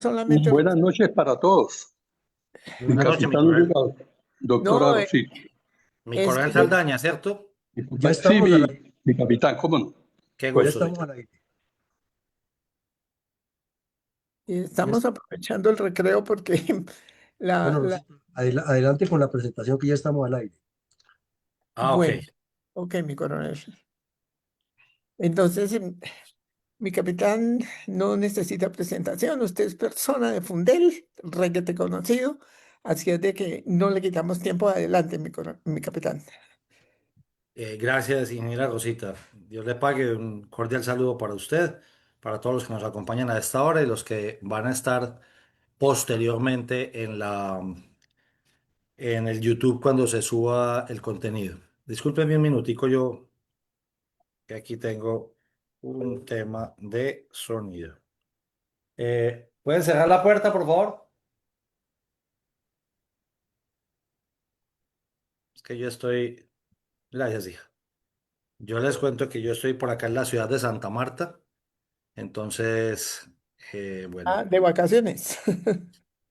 solamente... Buenas noches para todos. Mi Buenas noches, capitán llegado, doctora No, Rosita. mi es coronel que Saldaña, ¿cierto? Ya Sí, estamos al aire. mi capitán, ¿cómo no? Qué Ya gusto, estamos señor. al aire. Ya estamos est- aprovechando el recreo porque la, Bueno, la, adelante con la presentación que ya estamos al aire. Ah, ok. bueno, ok, mi coronel. Entonces, mi capitán no necesita presentación, usted es persona de Fundel, requete conocido, así es de que no le quitamos tiempo adelante, mi capitán. Gracias, ingeniera Rosita. Dios le pague un cordial saludo para usted, para todos los que nos acompañan a esta hora y los que van a estar posteriormente en el YouTube cuando se suba el contenido. Discúlpenme un minutico, yo que aquí tengo un tema de sonido. ¿Pueden cerrar la puerta, por favor? Es que yo estoy... Gracias, hija. Yo les cuento que yo estoy por acá en la ciudad de Santa Marta. Entonces, Ah, bueno, de vacaciones.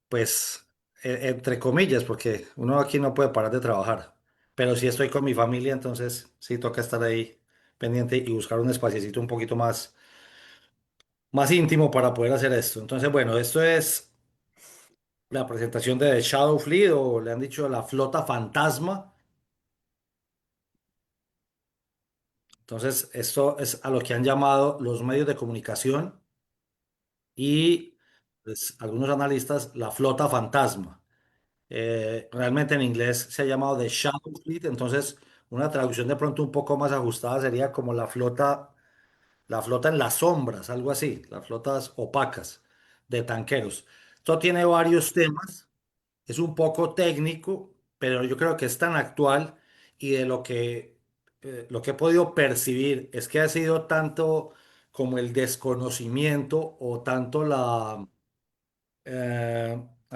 pues entre comillas, porque uno aquí no puede parar de trabajar. Pero sí estoy con mi familia, entonces sí toca estar ahí pendiente y buscar un espaciecito un poquito más íntimo para poder hacer esto. Entonces, bueno, esto es la presentación de Shadow Fleet, o le han dicho la flota fantasma. Entonces, esto es a lo que han llamado los medios de comunicación y pues, algunos analistas la flota fantasma. Realmente en inglés se ha llamado The Shadow Fleet, entonces una traducción de pronto un poco más ajustada sería como la flota en las sombras, algo así, las flotas opacas de tanqueros. Esto tiene varios temas, es un poco técnico, pero yo creo que es tan actual y de lo que he podido percibir es que ha sido tanto como el desconocimiento o tanto a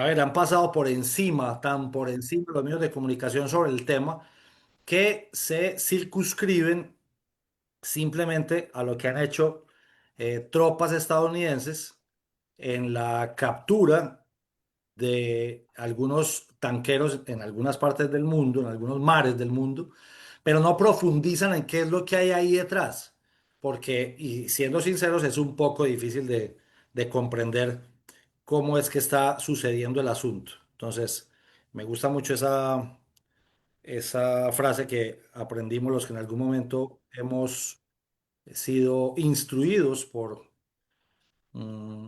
ver, han pasado por encima, tan por encima los medios de comunicación sobre el tema, que se circunscriben simplemente a lo que han hecho tropas estadounidenses en la captura de algunos tanqueros en algunas partes del mundo, en algunos mares del mundo, pero no profundizan en qué es lo que hay ahí detrás, porque, y siendo sinceros, es un poco difícil de comprender cómo es que está sucediendo el asunto. Entonces, me gusta mucho esa frase que aprendimos los que en algún momento hemos sido instruidos por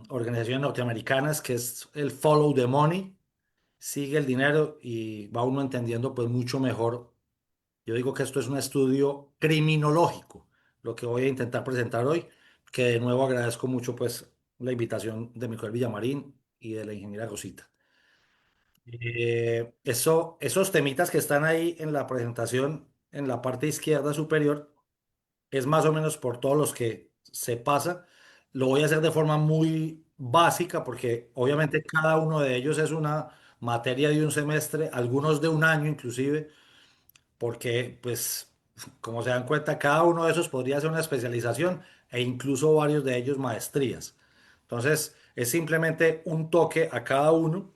organizaciones norteamericanas, que es el follow the money, sigue el dinero y va uno entendiendo pues mucho mejor. Yo digo que esto es un estudio criminológico, lo que voy a intentar presentar hoy, que de nuevo agradezco mucho pues la invitación de Michael Villamarín y de la ingeniera Rosita. Esos temitas que están ahí en la presentación, en la parte izquierda superior, es más o menos por todos los que se pasa. Lo voy a hacer de forma muy básica porque obviamente cada uno de ellos es una materia de un semestre, algunos de un año inclusive, porque pues como se dan cuenta, cada uno de esos podría ser una especialización e incluso varios de ellos maestrías. Entonces, es simplemente un toque a cada uno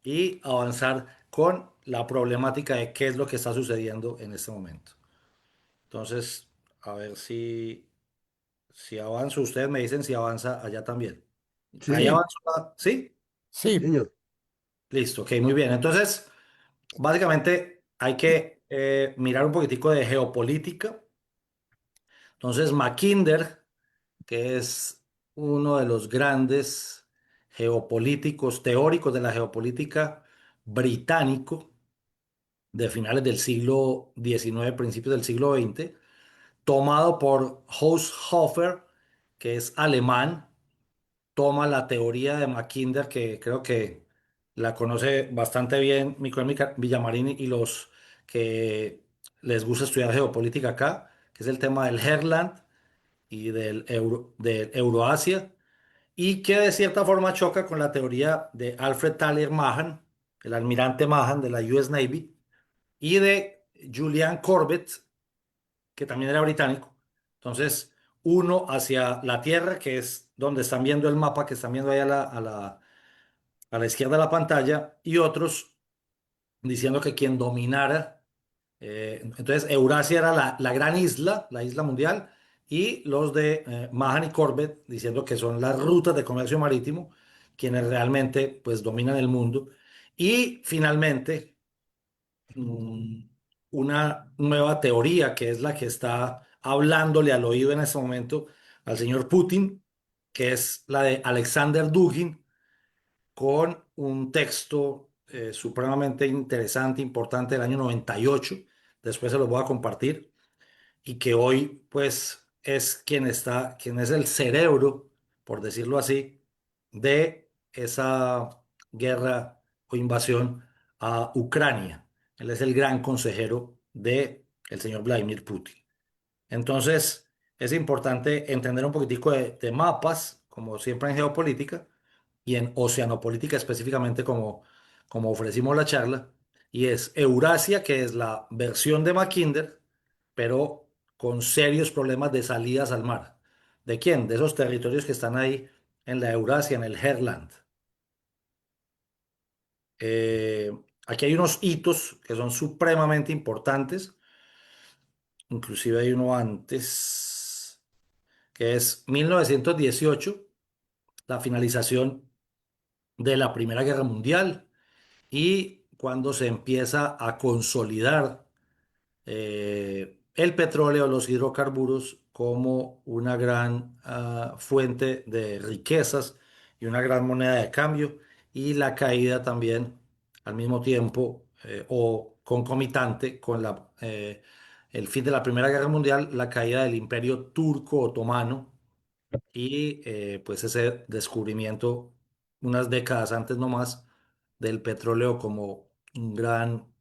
y avanzar con la problemática de qué es lo que está sucediendo en este momento. Entonces, a ver si avanzo. Ustedes me dicen si avanza allá también. Ahí Sí, avanza, ¿sí? sí, Sí, señor. Listo, ok, muy bien. Entonces, básicamente hay que mirar un poquitico de geopolítica. Entonces, Mackinder, que es uno de los grandes geopolíticos, teóricos de la geopolítica británico, de finales del siglo XIX, principios del siglo XX, tomado por Haushofer, que es alemán, toma la teoría de Mackinder, que creo que la conoce bastante bien Villamarín y los que les gusta estudiar geopolítica acá, que es el tema del Herland y del Euroasia, y que de cierta forma choca con la teoría de Alfred Thaler Mahan, el almirante Mahan de la US Navy, y de Julian Corbett, que también era británico. Entonces, uno hacia la Tierra, que es donde están viendo el mapa, que están viendo ahí a la izquierda de la pantalla, y otros diciendo que quien dominara, entonces Eurasia era la gran isla, la isla mundial, y los de Mahan y Corbett diciendo que son las rutas de comercio marítimo quienes realmente pues dominan el mundo. Y finalmente, mm, una nueva teoría que es la que está hablándole al oído en este momento al señor Putin, que es la de Alexander Dugin, con un texto supremamente interesante, importante del año 98. Después se los voy a compartir, y que hoy pues es quien es el cerebro, por decirlo así, de esa guerra o invasión a Ucrania. Él es el gran consejero de el señor Vladimir Putin. Entonces, es importante entender un poquitico de mapas, como siempre en geopolítica, y en oceanopolítica específicamente, como ofrecimos la charla, y es Eurasia, que es la versión de Mackinder, pero con serios problemas de salidas al mar. ¿De quién? De esos territorios que están ahí en la Eurasia, en el Heartland. Eh, Aquí hay unos hitos que son supremamente importantes, inclusive hay uno antes, que es 1918, la finalización de la Primera Guerra Mundial, y cuando se empieza a consolidar el petróleo, los hidrocarburos, como una gran fuente de riquezas y una gran moneda de cambio, y la caída también al mismo tiempo, o concomitante con el fin de la Primera Guerra Mundial, la caída del Imperio Turco Otomano, y pues ese descubrimiento unas décadas antes nomás del petróleo como un gran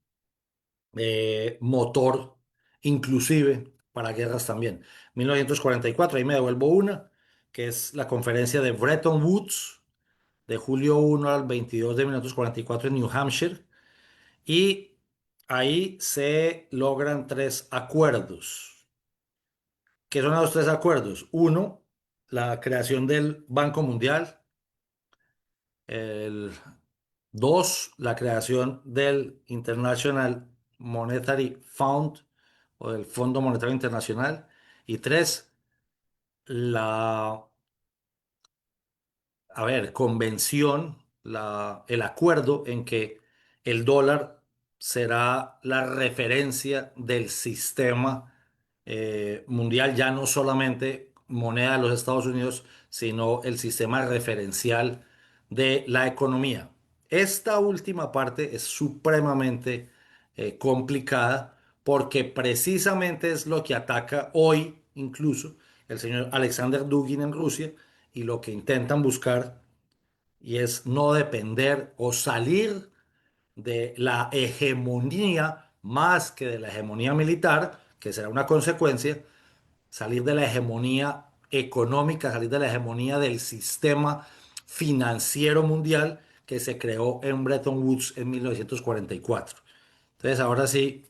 motor, inclusive para guerras también. 1944, ahí me devuelvo una, que es la conferencia de Bretton Woods, de julio 1 al 22 de 1944 en New Hampshire, y ahí se logran tres acuerdos. ¿Qué son los tres acuerdos? Uno, la creación del Banco Mundial. El dos, la creación del International Monetary Fund, o del Fondo Monetario Internacional. Y tres, la, convención, el acuerdo en que el dólar será la referencia del sistema mundial, ya no solamente moneda de los Estados Unidos, sino el sistema referencial de la economía. Esta última parte es supremamente complicada, porque precisamente es lo que ataca hoy incluso el señor Alexander Dugin en Rusia, y lo que intentan buscar, y es no depender o salir de la hegemonía más que de la hegemonía militar, que será una consecuencia, salir de la hegemonía económica, salir de la hegemonía del sistema financiero mundial que se creó en Bretton Woods en 1944. Entonces, ahora sí,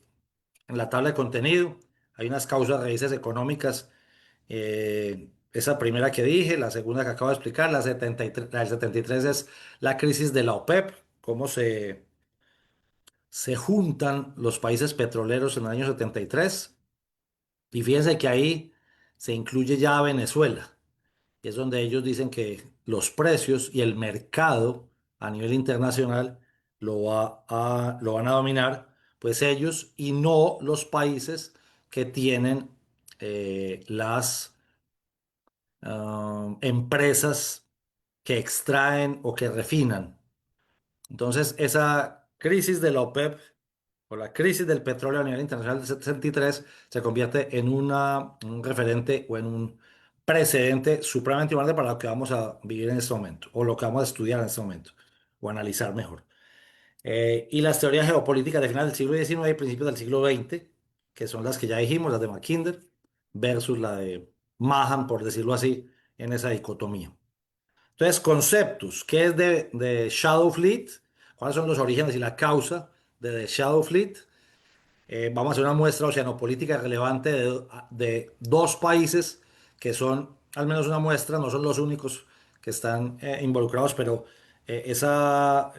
en la tabla de contenido hay unas causas raíces económicas. Esa primera que dije, la segunda que acabo de explicar, la 73, la del 73 es la crisis de la OPEP, cómo se juntan los países petroleros en el año 73. Y fíjense que ahí se incluye ya a Venezuela, y es donde ellos dicen que los precios y el mercado a nivel internacional lo van a dominar, pues ellos, y no los países que tienen las empresas que extraen o que refinan. Entonces, esa crisis de la OPEP, o la crisis del petróleo a nivel internacional de 73, se convierte en un referente o en un precedente supremamente importante para lo que vamos a vivir en este momento, o lo que vamos a estudiar en este momento, o analizar mejor. Y las teorías geopolíticas de finales del siglo XIX y principios del siglo XX, que son las que ya dijimos, las de Mackinder, versus la de Mahan, por decirlo así, en esa dicotomía. Entonces, conceptos. ¿Qué es de Shadow Fleet? ¿Cuáles son los orígenes y la causa de The Shadow Fleet? Vamos a hacer una muestra oceanopolítica relevante de dos países que son, al menos una muestra, no son los únicos que están involucrados, pero esa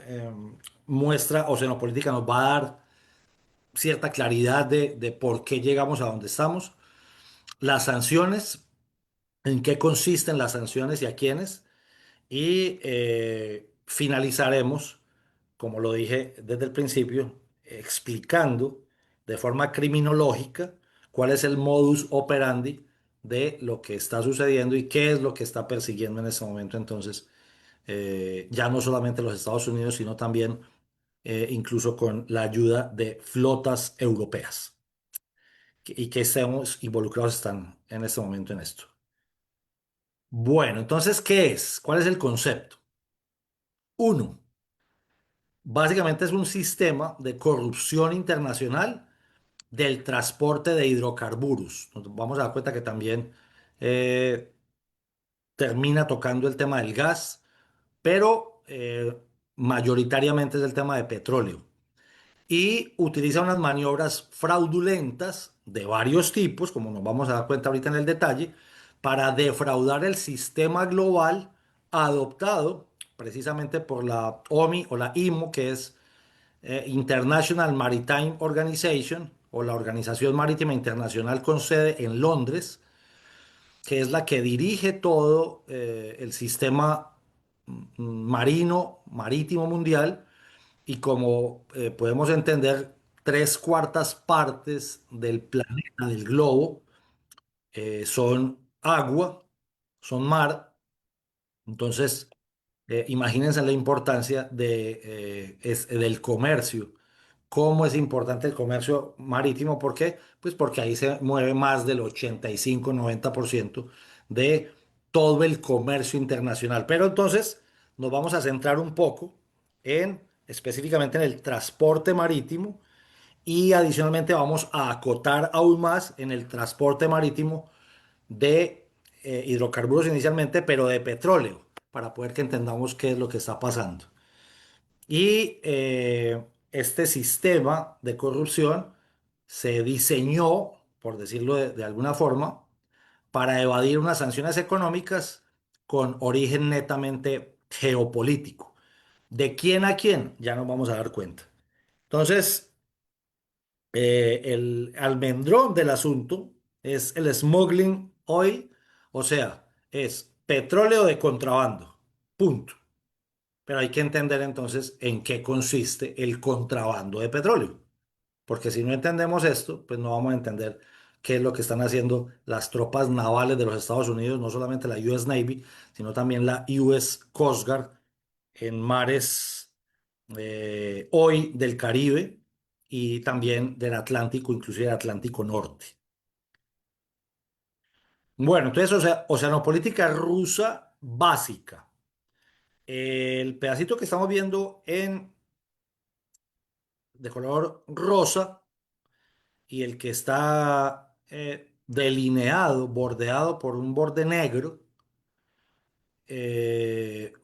muestra oceanopolítica nos va a dar cierta claridad de por qué llegamos a donde estamos. Las sanciones, en qué consisten las sanciones y a quiénes. Y finalizaremos, como lo dije desde el principio, explicando de forma criminológica cuál es el modus operandi de lo que está sucediendo y qué es lo que está persiguiendo en este momento. Entonces, ya no solamente los Estados Unidos, sino también incluso con la ayuda de flotas europeas y que estemos involucrados están en este momento en esto. Bueno, entonces, ¿qué es? ¿Cuál es el concepto? Uno, básicamente es un sistema de corrupción internacional del transporte de hidrocarburos. Nos vamos a dar cuenta que también eh, termina tocando el tema del gas, pero mayoritariamente es el tema de petróleo. Y utiliza unas maniobras fraudulentas de varios tipos, como nos vamos a dar cuenta ahorita en el detalle, para defraudar el sistema global adoptado precisamente por la OMI o la IMO, que es International Maritime Organization, o la Organización Marítima Internacional con sede en Londres, que es la que dirige todo el sistema marítimo mundial. Y como podemos entender, tres cuartas partes del planeta, del globo, son agua, son mar. Entonces, imagínense la importancia del comercio. ¿Cómo es importante el comercio marítimo? ¿Por qué? Pues porque ahí se mueve más del 85-90% de todo el comercio internacional. Pero entonces nos vamos a centrar un poco específicamente en el transporte marítimo y adicionalmente vamos a acotar aún más en el transporte marítimo de hidrocarburos inicialmente, pero de petróleo, para poder que entendamos qué es lo que está pasando. Y este sistema de corrupción se diseñó, por decirlo de alguna forma, para evadir unas sanciones económicas con origen netamente geopolítico. ¿De quién a quién? Ya nos vamos a dar cuenta. Entonces, el almendrón del asunto es el smuggling oil, o sea, es petróleo de contrabando. Punto. Pero hay que entender entonces en qué consiste el contrabando de petróleo. Porque si no entendemos esto, pues no vamos a entender qué es lo que están haciendo las tropas navales de los Estados Unidos, no solamente la US Navy, sino también la US Coast Guard en mares hoy del Caribe y también del Atlántico, inclusive del Atlántico Norte. Bueno, entonces, o sea, oceanopolítica rusa básica. El pedacito que estamos viendo de color rosa y el que está delineado, bordeado por un borde negro,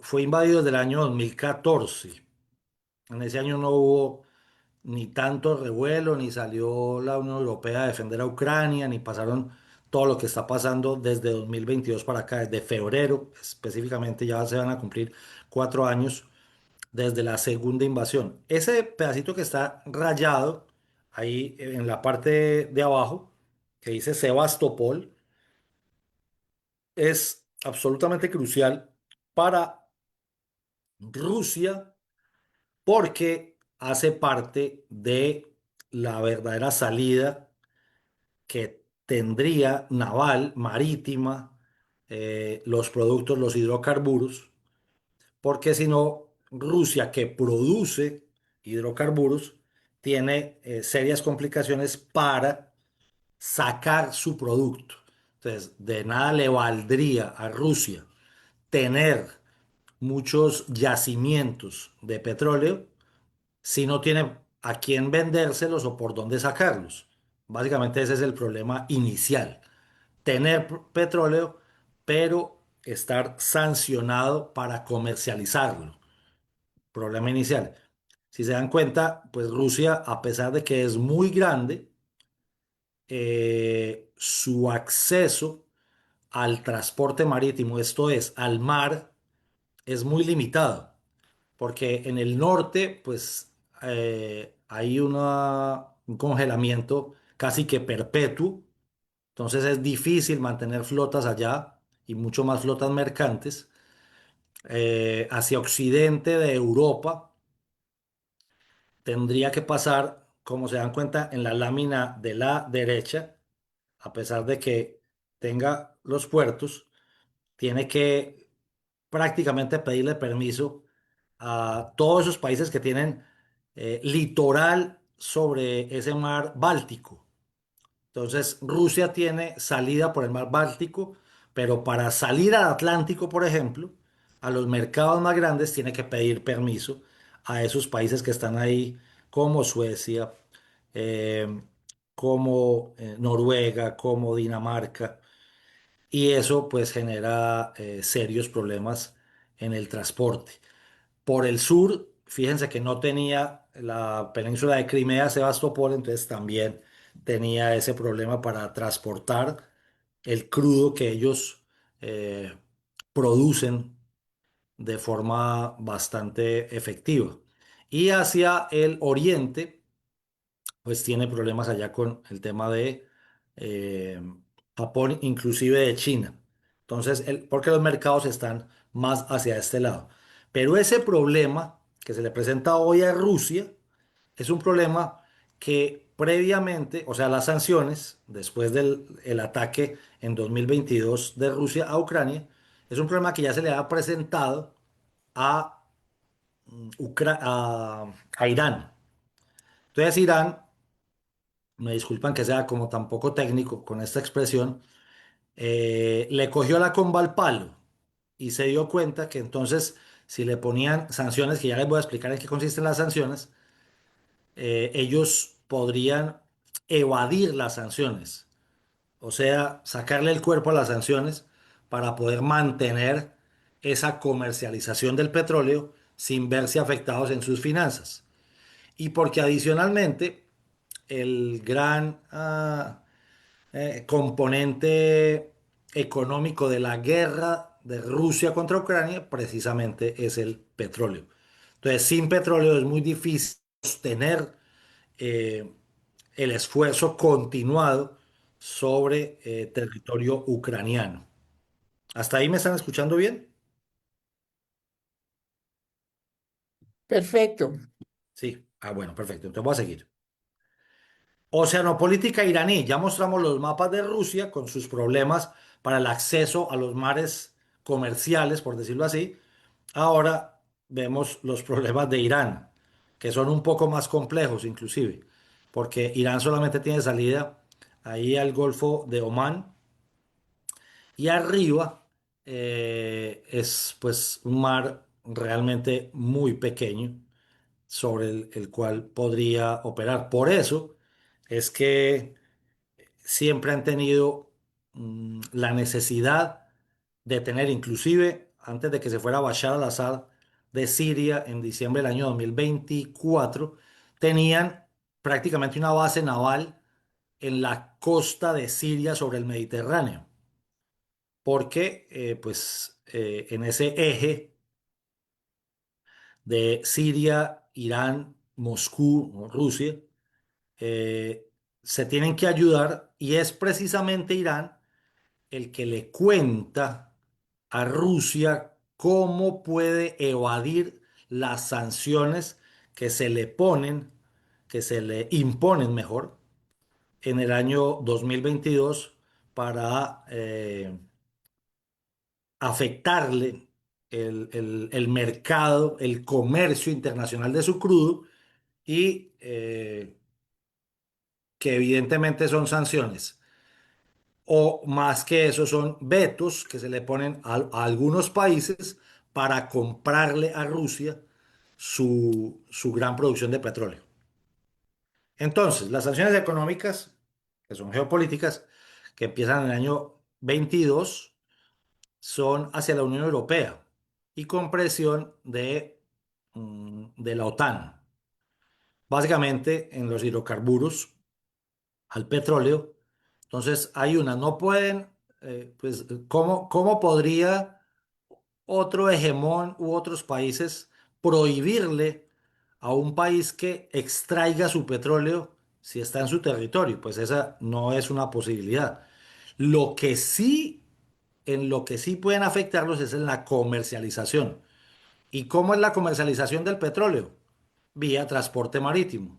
fue invadido desde el año 2014. En ese año no hubo ni tanto revuelo, ni salió la Unión Europea a defender a Ucrania, ni pasaron todo lo que está pasando desde 2022 para acá, desde febrero específicamente, ya se van a cumplir 4 años desde la segunda invasión. Ese pedacito que está rayado ahí en la parte de abajo, que dice Sebastopol, es absolutamente crucial para Rusia porque hace parte de la verdadera salida que tendría naval, marítima, los productos, los hidrocarburos, porque si no, Rusia que produce hidrocarburos tiene serias complicaciones para sacar su producto. Entonces, de nada le valdría a Rusia tener muchos yacimientos de petróleo si no tiene a quién vendérselos o por dónde sacarlos. Básicamente ese es el problema inicial. Tener petróleo, pero estar sancionado para comercializarlo. Problema inicial. Si se dan cuenta, pues Rusia, a pesar de que es muy grande, su acceso al transporte marítimo, esto es, al mar, es muy limitado. porque en el norte, pues, hay un congelamiento casi que perpetuo, entonces es difícil mantener flotas allá y mucho más flotas mercantes. Hacia occidente de Europa tendría que pasar, como se dan cuenta en la lámina de la derecha, a pesar de que tenga los puertos, tiene que prácticamente pedirle permiso a todos esos países que tienen litoral sobre ese mar Báltico. Entonces, Rusia tiene salida por el mar Báltico, pero para salir al Atlántico, por ejemplo, a los mercados más grandes, tiene que pedir permiso a esos países que están ahí, como Suecia, eh, como Noruega, como Dinamarca, y eso pues genera serios problemas en el transporte. Por el sur, fíjense que no tenía la península de Crimea, Sebastopol, entonces también tenía ese problema para transportar el crudo que ellos eh, producen de forma bastante efectiva. Y hacia el oriente, pues tiene problemas allá con el tema de eh, Japón, inclusive de China. Entonces, porque los mercados están más hacia este lado. Pero ese problema que se le presenta hoy a Rusia es un problema que previamente, o sea, las sanciones, después del el ataque en 2022 de Rusia a Ucrania, es un problema que ya se le ha presentado a, a Irán. Entonces, Irán, me disculpan que sea como tan poco técnico con esta expresión, le cogió la comba al palo y se dio cuenta que entonces si le ponían sanciones, que ya les voy a explicar en qué consisten las sanciones, ellos podrían evadir las sanciones, o sea, sacarle el cuerpo a las sanciones para poder mantener esa comercialización del petróleo sin verse afectados en sus finanzas. Y porque adicionalmente el gran componente económico de la guerra de Rusia contra Ucrania precisamente es el petróleo. Entonces, sin petróleo es muy difícil sostener eh, el esfuerzo continuado sobre territorio ucraniano. ¿Hasta ahí me están escuchando bien? Perfecto. Sí. Ah, bueno, perfecto. Entonces voy a seguir. Oceanopolítica iraní. Ya mostramos los mapas de Rusia con sus problemas para el acceso a los mares comerciales, por decirlo así. Ahora vemos los problemas de Irán, que son un poco más complejos inclusive, porque Irán solamente tiene salida ahí al Golfo de Omán y arriba es pues un mar realmente muy pequeño sobre el cual podría operar. Por eso es que siempre han tenido la necesidad de tener, inclusive antes de que se fuera Bashar al-Assad de Siria en diciembre del año 2024, tenían prácticamente una base naval en la costa de Siria sobre el Mediterráneo, porque en ese eje de Siria, Irán, Moscú, o Rusia, eh, se tienen que ayudar y es precisamente Irán el que le cuenta a Rusia cómo puede evadir las sanciones que se le ponen, que se le imponen mejor, en el año 2022 para afectarle el mercado, el comercio internacional de su crudo y que evidentemente son sanciones o más que eso son vetos que se le ponen a algunos países para comprarle a Rusia su gran producción de petróleo. Entonces, las sanciones económicas, que son geopolíticas, que empiezan en el año 22, son hacia la Unión Europea y con presión de la OTAN. Básicamente en los hidrocarburos, al petróleo. Entonces, hay una, no pueden, ¿cómo podría otro hegemón u otros países prohibirle a un país que extraiga su petróleo si está en su territorio. Pues esa no es una posibilidad. Lo que sí, en lo que sí pueden afectarlos es en la comercialización. ¿Y cómo es la comercialización del petróleo? Vía transporte marítimo.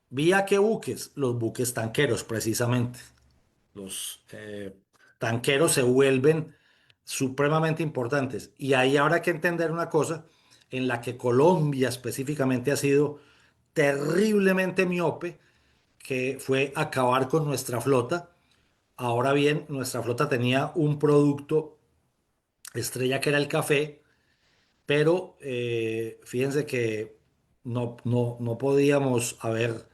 ¿Vía qué buques? Los buques tanqueros, precisamente. Los tanqueros se vuelven supremamente importantes. Y ahí habrá que entender una cosa en la que Colombia específicamente ha sido terriblemente miope, que fue acabar con nuestra flota. Ahora bien, nuestra flota tenía un producto estrella que era el café, pero fíjense que no podíamos haber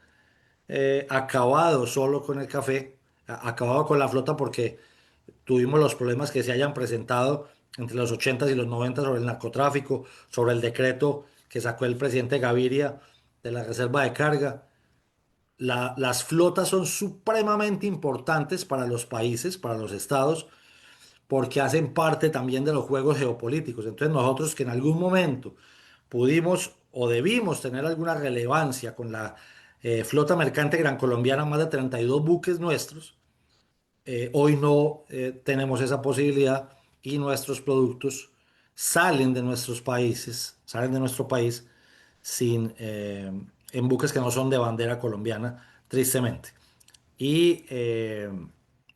acabado solo con el café, acabado con la flota porque tuvimos los problemas que se hayan presentado entre los 80 y los 90 sobre el narcotráfico, sobre el decreto que sacó el presidente Gaviria de la reserva de carga. Las flotas son supremamente importantes para los países, para los estados, porque hacen parte también de los juegos geopolíticos. Entonces nosotros que en algún momento pudimos o debimos tener alguna relevancia con la flota mercante gran colombiana, más de 32 buques nuestros, hoy no tenemos esa posibilidad y nuestros productos salen de nuestros países, salen de nuestro país en buques que no son de bandera colombiana, tristemente. Y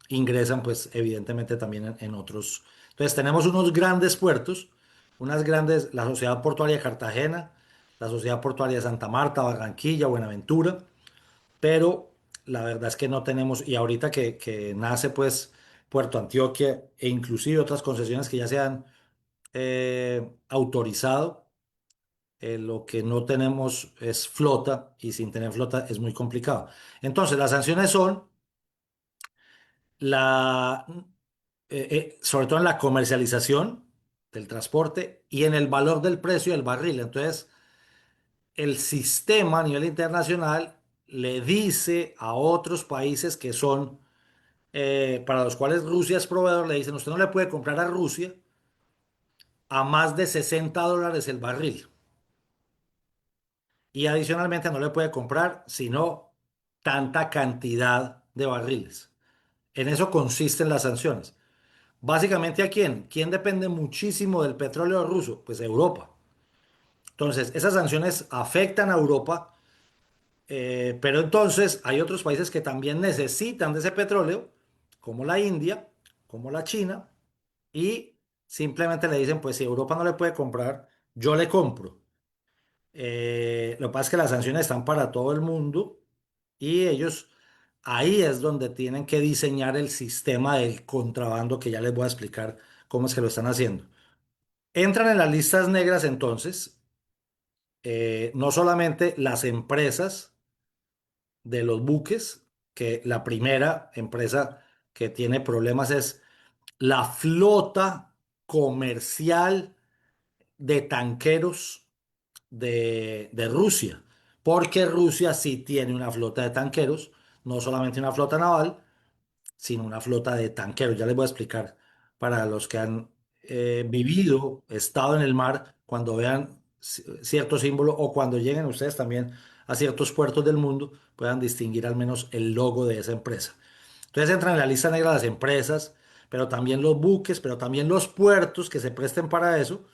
ingresan, pues, evidentemente también en otros. Entonces, tenemos unos grandes puertos, la Sociedad Portuaria de Cartagena, la Sociedad Portuaria de Santa Marta, Barranquilla, Buenaventura, pero la verdad es que no tenemos, y ahorita que nace pues Puerto Antioquia e inclusive otras concesiones que ya se han autorizado, lo que no tenemos es flota y sin tener flota es muy complicado. Entonces las sanciones son la, sobre todo en la comercialización del transporte y en el valor del precio del barril. Entonces el sistema a nivel internacional le dice a otros países que son, para los cuales Rusia es proveedor, le dicen, usted no le puede comprar a Rusia a más de $60 el barril. Y adicionalmente no le puede comprar sino tanta cantidad de barriles. En eso consisten las sanciones. Básicamente, ¿a quién? ¿Quién depende muchísimo del petróleo ruso? Pues Europa. Entonces, esas sanciones afectan a Europa. Pero entonces hay otros países que también necesitan de ese petróleo, como la India, como la China, y simplemente le dicen, pues si Europa no le puede comprar, yo le compro. Lo que pasa es que las sanciones están para todo el mundo y ellos ahí es donde tienen que diseñar el sistema del contrabando que ya les voy a explicar cómo es que lo están haciendo. Entran en las listas negras entonces, no solamente las empresas, de los buques, que la primera empresa que tiene problemas es la flota comercial de tanqueros de Rusia, porque Rusia sí tiene una flota de tanqueros, no solamente una flota naval, sino una flota de tanqueros. Ya les voy a explicar para los que han vivido, estado en el mar, cuando vean cierto símbolo o cuando lleguen ustedes también a ciertos puertos del mundo, puedan distinguir al menos el logo de esa empresa. Entonces entran en la lista negra las empresas, pero también los buques, pero también los puertos que se presten para eso.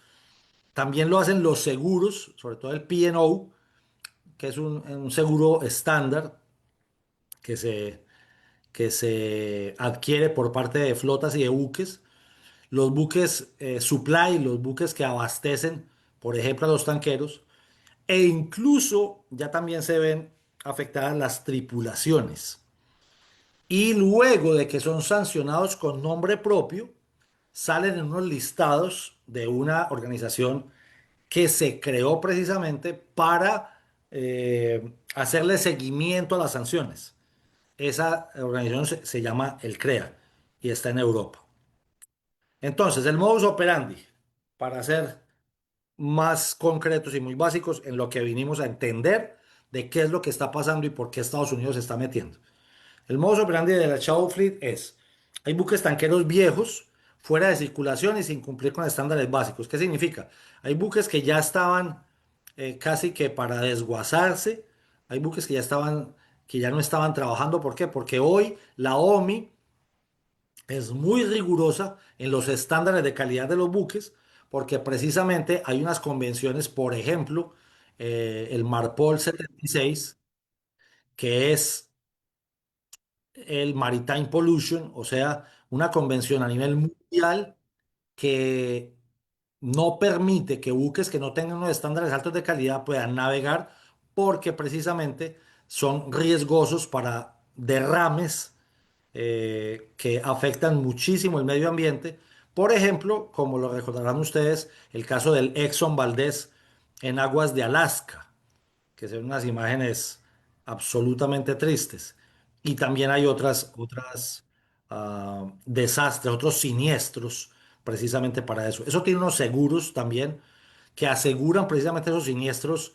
También lo hacen los seguros, sobre todo el P&O, que es un seguro estándar que se adquiere por parte de flotas y de buques. Los buques supply, los buques que abastecen, por ejemplo, a los tanqueros, e incluso ya también se ven afectadas las tripulaciones. Y luego de que son sancionados con nombre propio, salen en unos listados de una organización que se creó precisamente para hacerle seguimiento a las sanciones. Esa organización se llama el CREA y está en Europa. Entonces, el modus operandi, para ser más concretos y muy básicos en lo que vinimos a entender de qué es lo que está pasando y por qué Estados Unidos se está metiendo. El modus operandi de la Shadow Fleet es, hay buques tanqueros viejos, fuera de circulación y sin cumplir con estándares básicos. ¿Qué significa? Hay buques que ya estaban casi que para desguazarse, hay buques que ya estaban, que ya no estaban trabajando. ¿Por qué? Porque hoy la OMI es muy rigurosa en los estándares de calidad de los buques, porque precisamente hay unas convenciones, por ejemplo, el MARPOL 76, que es el Maritime Pollution, o sea, una convención a nivel mundial que no permite que buques que no tengan unos estándares altos de calidad puedan navegar porque precisamente son riesgosos para derrames que afectan muchísimo el medio ambiente. Por ejemplo, como lo recordarán ustedes, el caso del Exxon Valdez en aguas de Alaska, que son unas imágenes absolutamente tristes. Y también hay otras desastres, otros siniestros, precisamente para eso. Eso tiene unos seguros también que aseguran precisamente esos siniestros,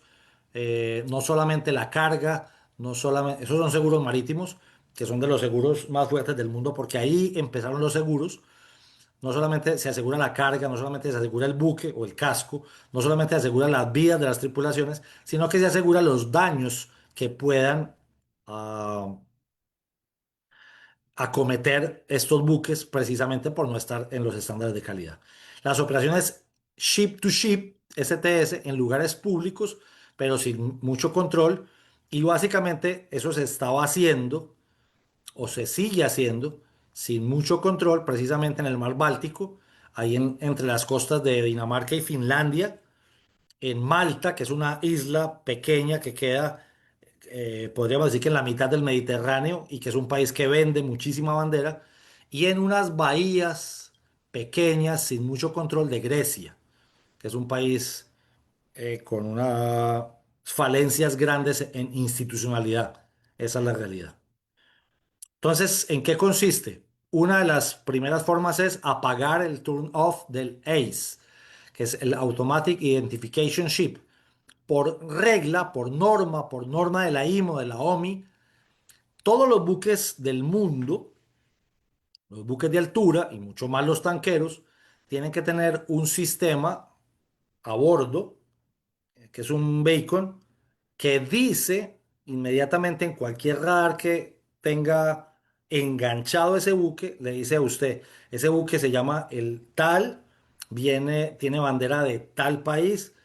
no solamente la carga, no solamente, esos son seguros marítimos, que son de los seguros más fuertes del mundo, porque ahí empezaron los seguros. No solamente se asegura la carga, no solamente se asegura el buque o el casco, no solamente se asegura las vidas de las tripulaciones, sino que se asegura los daños que puedan ah, acometer estos buques precisamente por no estar en los estándares de calidad. Las operaciones ship to ship, STS, en lugares públicos, pero sin mucho control, y básicamente eso se estaba haciendo o se sigue haciendo sin mucho control, precisamente en el mar Báltico, ahí entre las costas de Dinamarca y Finlandia, en Malta, que es una isla pequeña que queda, podríamos decir que en la mitad del Mediterráneo y que es un país que vende muchísima bandera, y en unas bahías pequeñas sin mucho control de Grecia, que es un país con unas falencias grandes en institucionalidad. Esa es la realidad. Entonces, ¿en qué consiste? Una de las primeras formas es apagar el turn off del ACE, que es el Automatic Identification Ship. Por regla, por norma de la IMO, de la OMI, todos los buques del mundo, los buques de altura y mucho más los tanqueros, tienen que tener un sistema a bordo, que es un beacon, que dice inmediatamente en cualquier radar que tenga enganchado ese buque, le dice a usted, ese buque se llama el tal, tiene bandera de tal país,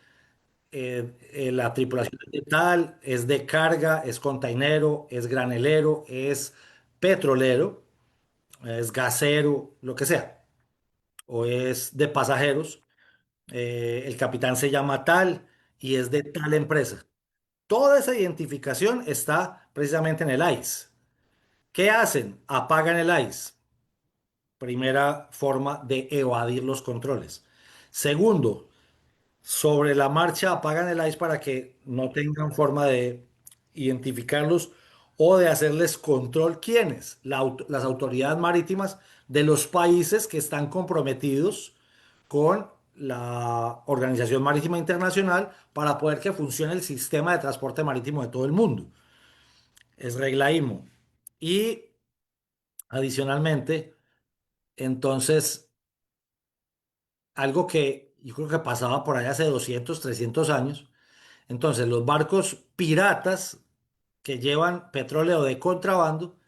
la tripulación es de tal, es de carga, es containero, es granelero, es petrolero, es gasero, lo que sea, o es de pasajeros. El capitán se llama tal y es de tal empresa. Toda esa identificación está precisamente en el ICE. ¿Qué hacen? Apagan el ICE. Primera forma de evadir los controles. Segundo, sobre la marcha apagan el ICE para que no tengan forma de identificarlos o de hacerles control. ¿Quiénes? Las autoridades marítimas de los países que están comprometidos con la Organización Marítima Internacional para poder que funcione el sistema de transporte marítimo de todo el mundo. Es regla IMO. Y adicionalmente, entonces, algo que yo creo que pasaba por ahí hace 200, 300 años, entonces los barcos piratas que llevan petróleo de contrabando,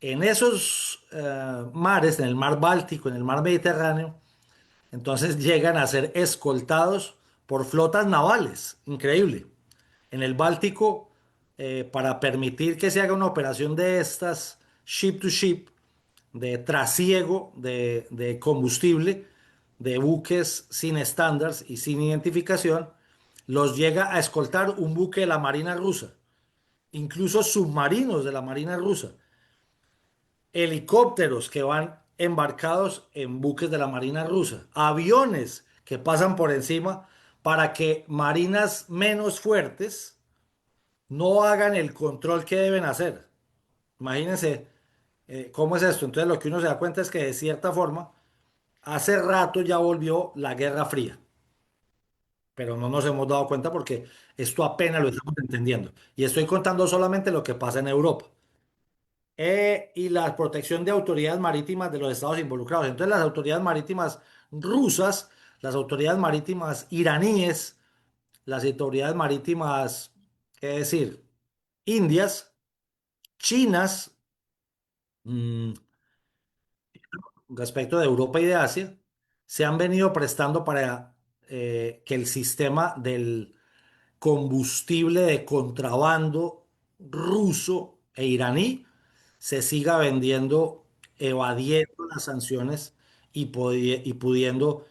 en esos mares, en el mar Báltico, en el mar Mediterráneo, entonces llegan a ser escoltados por flotas navales. Increíble. En el Báltico, para permitir que se haga una operación de estas, ship to ship, de trasiego de combustible, de buques sin estándares y sin identificación, los llega a escoltar un buque de la Marina rusa, incluso submarinos de la Marina rusa, helicópteros que van embarcados en buques de la Marina rusa, aviones que pasan por encima para que marinas menos fuertes no hagan el control que deben hacer. Imagínense cómo es esto. Entonces lo que uno se da cuenta es que de cierta forma, hace rato ya volvió la Guerra Fría, pero no nos hemos dado cuenta porque esto apenas lo estamos entendiendo. Y estoy contando solamente lo que pasa en Europa. y la protección de autoridades marítimas de los estados involucrados. Entonces, las autoridades marítimas rusas, las autoridades marítimas iraníes, las autoridades marítimas, es decir, indias, chinas, mm, respecto de Europa y de Asia, se han venido prestando para que el sistema del combustible de contrabando ruso e iraní se siga vendiendo, evadiendo las sanciones y pudiendo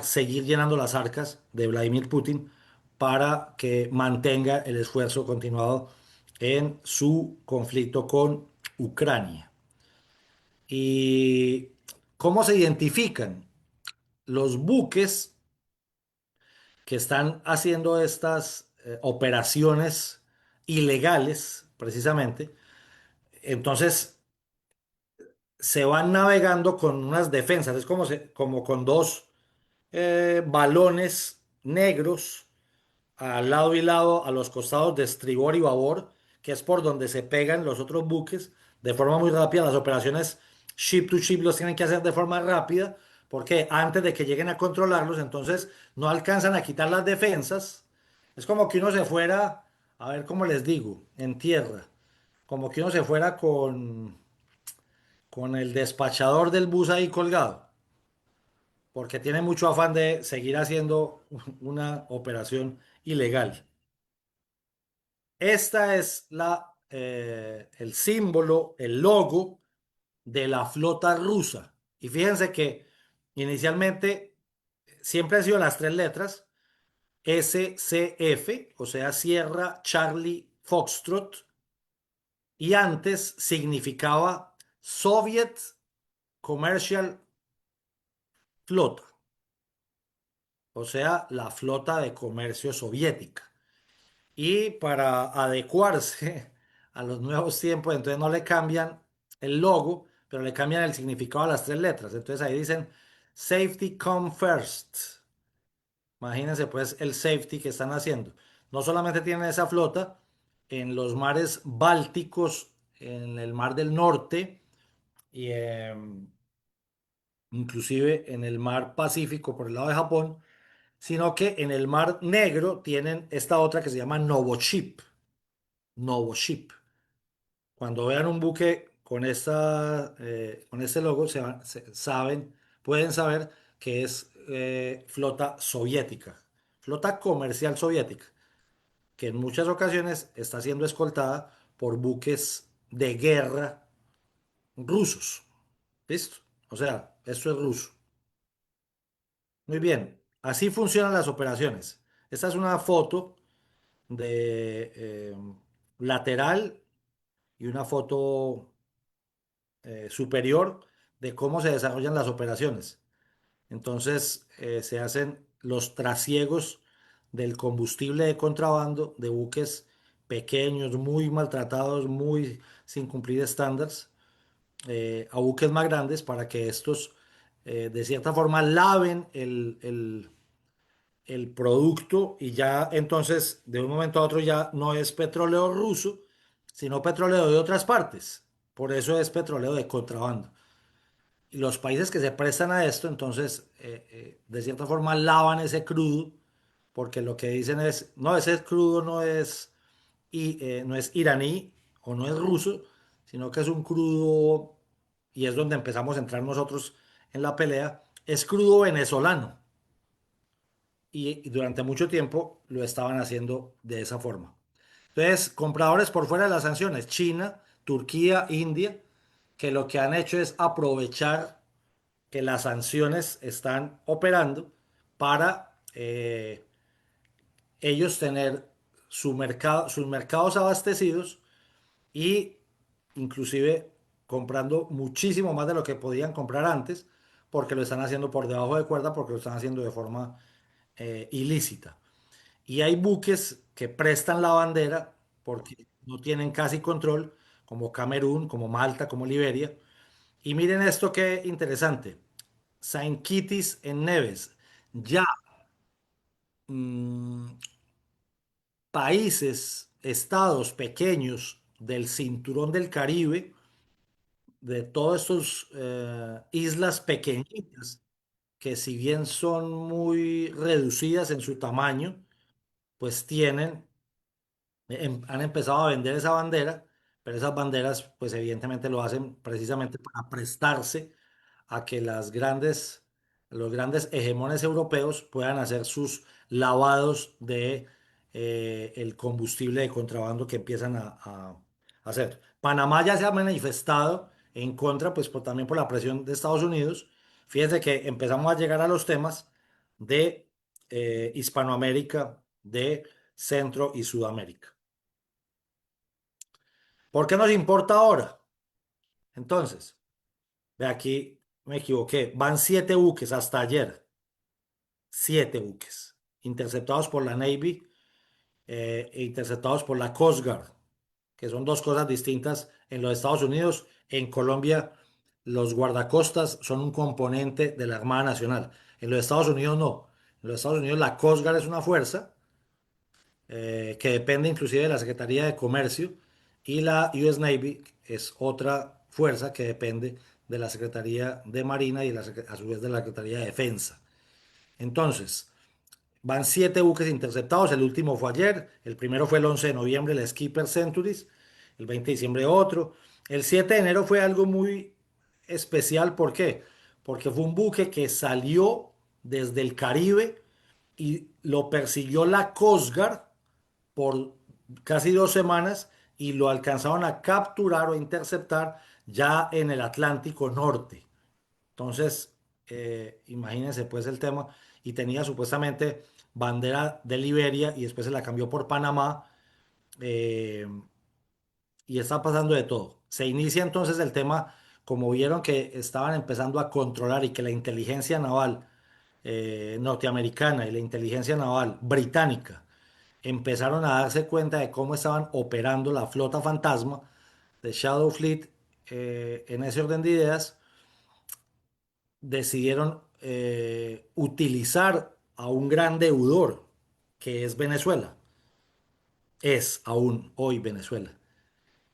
seguir llenando las arcas de Vladimir Putin para que mantenga el esfuerzo continuado en su conflicto con Ucrania. ¿Y cómo se identifican? Los buques que están haciendo estas operaciones ilegales, precisamente, entonces se van navegando con unas defensas, es como con dos balones negros al lado y lado, a los costados de estribor y babor, que es por donde se pegan los otros buques de forma muy rápida. Las operaciones ship to ship los tienen que hacer de forma rápida, porque antes de que lleguen a controlarlos, entonces no alcanzan a quitar las defensas. Es como que uno se fuera, a ver cómo les digo, en tierra, como que uno se fuera con el despachador del bus ahí colgado, porque tiene mucho afán de seguir haciendo una operación ilegal. Esta es el símbolo, el logo de la flota rusa. Y fíjense que inicialmente siempre han sido las tres letras SCF, o sea, Sierra Charlie Foxtrot, y antes significaba Soviet Commercial Flota, o sea, la flota de comercio soviética. Y para adecuarse a los nuevos tiempos, entonces no le cambian el logo, pero le cambian el significado a las tres letras. Entonces ahí dicen Safety Come First. Imagínense pues el safety que están haciendo. No solamente tienen esa flota en los mares bálticos, en el mar del norte y inclusive en el mar Pacífico por el lado de Japón, sino que en el mar Negro tienen esta otra que se llama Novochip. Novoship. Cuando vean un buque con este logo, pueden saber que es flota soviética, flota comercial soviética, que en muchas ocasiones está siendo escoltada por buques de guerra rusos. ¿Listo? O sea, esto es ruso. Muy bien, así funcionan las operaciones. Esta es una foto de lateral y una foto superior de cómo se desarrollan las operaciones. Entonces, se hacen los trasiegos del combustible de contrabando de buques pequeños, muy maltratados, muy sin cumplir estándares, a buques más grandes para que estos, de cierta forma, laven el producto y ya entonces, de un momento a otro, ya no es petróleo ruso, sino petróleo de otras partes. Por eso es petróleo de contrabando. Y los países que se prestan a esto, entonces, de cierta forma, lavan ese crudo, porque lo que dicen es, no, ese crudo no es iraní o no es ruso, sino que es un crudo, y es donde empezamos a entrar nosotros en la pelea, es crudo venezolano. Y durante mucho tiempo lo estaban haciendo de esa forma. Entonces, compradores por fuera de las sanciones, China, Turquía, India, que lo que han hecho es aprovechar que las sanciones están operando para ellos tener sus mercados abastecidos y inclusive comprando muchísimo más de lo que podían comprar antes, porque lo están haciendo por debajo de cuerda, porque lo están haciendo de forma ilícita. Y hay buques que prestan la bandera porque no tienen casi control, como Camerún, como Malta, como Liberia. Y miren esto qué interesante. Saint Kitts en Neves. Ya mm, países, estados pequeños del cinturón del Caribe, de todas estas islas pequeñitas, que si bien son muy reducidas en su tamaño, pues han empezado a vender esa bandera, pero esas banderas, pues evidentemente lo hacen precisamente para prestarse a que los grandes hegemones europeos puedan hacer sus lavados de el combustible de contrabando que empiezan a hacer. Panamá ya se ha manifestado en contra, pues también por la presión de Estados Unidos. Fíjense que empezamos a llegar a los temas de Hispanoamérica, de Centro y Sudamérica. ¿Por qué nos importa ahora? Entonces, de aquí me equivoqué. Van 7 buques hasta ayer. 7 buques. Interceptados por la Navy e interceptados por la Coast Guard, que son dos cosas distintas en los Estados Unidos. En Colombia, los guardacostas son un componente de la Armada Nacional. En los Estados Unidos no. En los Estados Unidos la Coast Guard es una fuerza que depende inclusive de la Secretaría de Comercio, y la US Navy es otra fuerza que depende de la Secretaría de Marina y a su vez de la Secretaría de Defensa. Entonces, van 7 buques interceptados, el último fue ayer, el primero fue el 11 de noviembre, el Skipper Centuries, el 20 de diciembre otro. El 7 de enero fue algo muy especial, ¿por qué? Porque fue un buque que salió desde el Caribe y lo persiguió la Coast Guard por casi 2 semanas y lo alcanzaron a capturar o interceptar ya en el Atlántico Norte. Entonces, imagínense pues el tema. Y tenía supuestamente bandera de Liberia y después se la cambió por Panamá. eh, y está pasando de todo. Se inicia entonces el tema, como vieron que estaban empezando a controlar y que la inteligencia naval norteamericana y la inteligencia naval británica empezaron a darse cuenta de cómo estaban operando la flota fantasma de Shadow Fleet. En ese orden de ideas, decidieron utilizar a un gran deudor que es Venezuela. Es aún hoy Venezuela.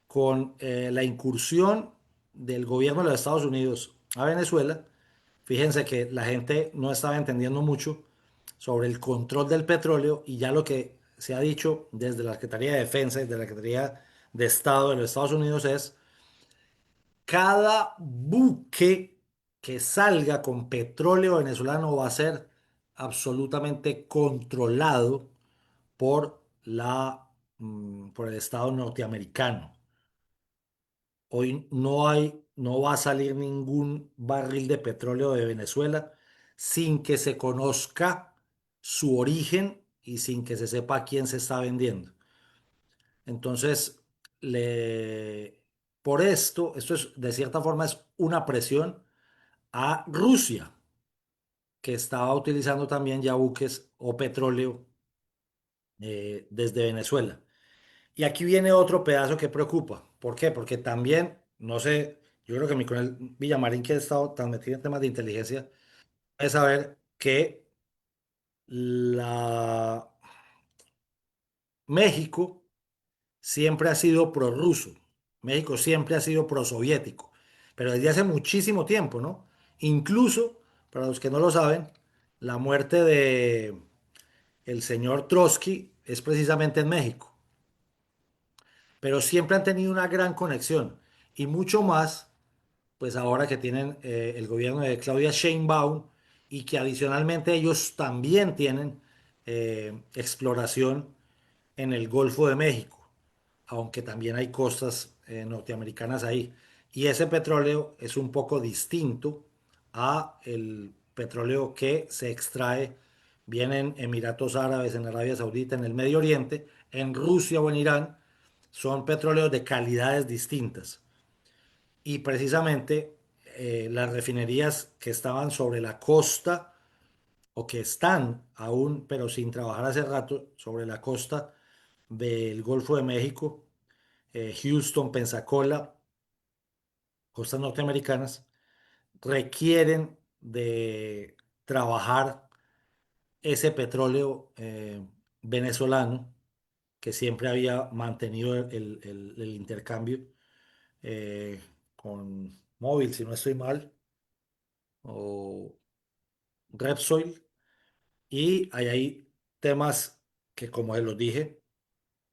Con la incursión del gobierno de los Estados Unidos a Venezuela, fíjense que la gente no estaba entendiendo mucho sobre el control del petróleo, y ya lo que se ha dicho desde la Secretaría de Defensa y de la Secretaría de Estado de los Estados Unidos es: cada buque que salga con petróleo venezolano va a ser absolutamente controlado por el Estado norteamericano. Hoy no va a salir ningún barril de petróleo de Venezuela sin que se conozca su origen y sin que se sepa a quién se está vendiendo. Entonces, por esto es de cierta forma es una presión a Rusia, que estaba utilizando también ya buques o petróleo desde Venezuela. Y aquí viene otro pedazo que preocupa. ¿Por qué? Porque también, no sé, yo creo que mi coronel Villamarín, que ha estado tan metido en temas de inteligencia, es saber que la México siempre ha sido prorruso. México siempre ha sido prosoviético, pero desde hace muchísimo tiempo, ¿no? Incluso, para los que no lo saben, la muerte de el señor Trotsky es precisamente en México, pero siempre han tenido una gran conexión, y mucho más, pues ahora que tienen el gobierno de Claudia Sheinbaum, y que adicionalmente ellos también tienen exploración en el Golfo de México, aunque también hay costas norteamericanas ahí. Y ese petróleo es un poco distinto a el petróleo que se extrae bien en Emiratos Árabes, en Arabia Saudita, en el Medio Oriente, en Rusia o en Irán. Son petróleos de calidades distintas. Y precisamente las refinerías que estaban sobre la costa, o que están aún, pero sin trabajar hace rato, sobre la costa del Golfo de México, Houston, Pensacola, costas norteamericanas, requieren de trabajar ese petróleo venezolano que siempre había mantenido el intercambio con Móvil, si no estoy mal, o Repsol, y ahí hay temas que, como se los dije,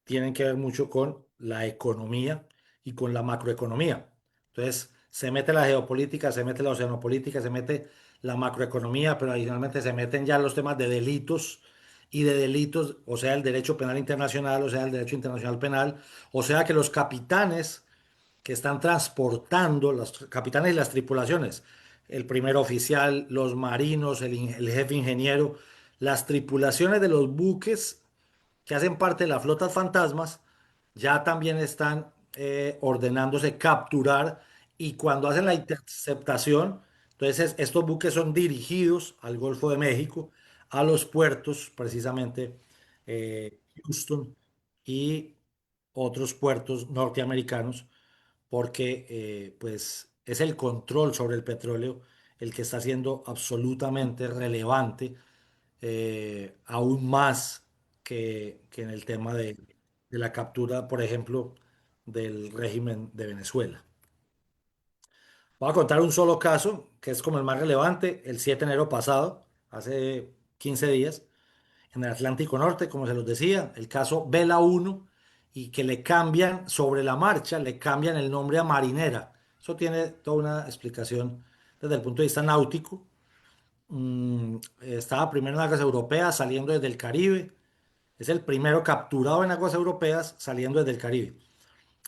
tienen que ver mucho con la economía y con la macroeconomía. Entonces, se mete la geopolítica, se mete la oceanopolítica, se mete la macroeconomía, pero adicionalmente se meten ya los temas de delitos y de delitos, o sea, el derecho penal internacional, o sea, el derecho internacional penal, o sea, que los capitanes que están transportando, los capitanes y las tripulaciones, el primer oficial, los marinos, el jefe ingeniero, las tripulaciones de los buques que hacen parte de las flotas fantasmas, ya también están ordenándose capturar, y cuando hacen la interceptación, entonces estos buques son dirigidos al Golfo de México, a los puertos, precisamente Houston y otros puertos norteamericanos, porque pues es el control sobre el petróleo el que está siendo absolutamente relevante, aún más que en el tema de la captura, por ejemplo, del régimen de Venezuela. Voy a contar un solo caso, que es como el más relevante, el 7 de enero pasado, hace 15 días, en el Atlántico Norte, como se los decía, el caso Vela 1, y que le cambian sobre la marcha, le cambian el nombre a Marinera. Eso tiene toda una explicación desde el punto de vista náutico. Estaba primero en aguas europeas, saliendo desde el Caribe. Es el primero capturado en aguas europeas, saliendo desde el Caribe.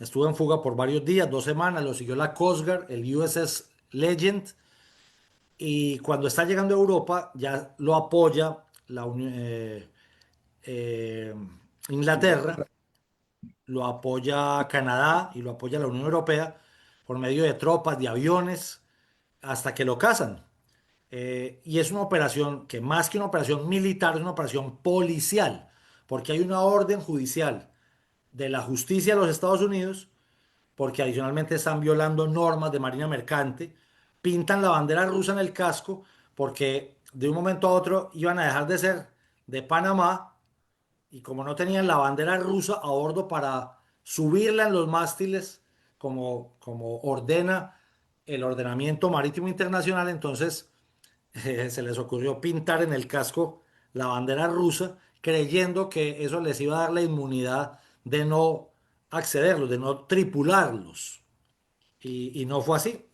Estuvo en fuga por varios días, 2 semanas, lo siguió la Coast Guard, el USS Legend, y cuando está llegando a Europa ya lo apoya eh, Inglaterra, lo apoya Canadá y lo apoya la Unión Europea por medio de tropas, de aviones, hasta que lo cazan. Y es una operación que, más que una operación militar, es una operación policial, porque hay una orden judicial de la justicia de los Estados Unidos, porque adicionalmente están violando normas de marina mercante, pintan la bandera rusa en el casco, porque de un momento a otro iban a dejar de ser de Panamá, y como no tenían la bandera rusa a bordo para subirla en los mástiles, como ordena el ordenamiento marítimo internacional, entonces se les ocurrió pintar en el casco la bandera rusa, creyendo que eso les iba a dar la inmunidad de no accederlos, de no tripularlos. Y no fue así.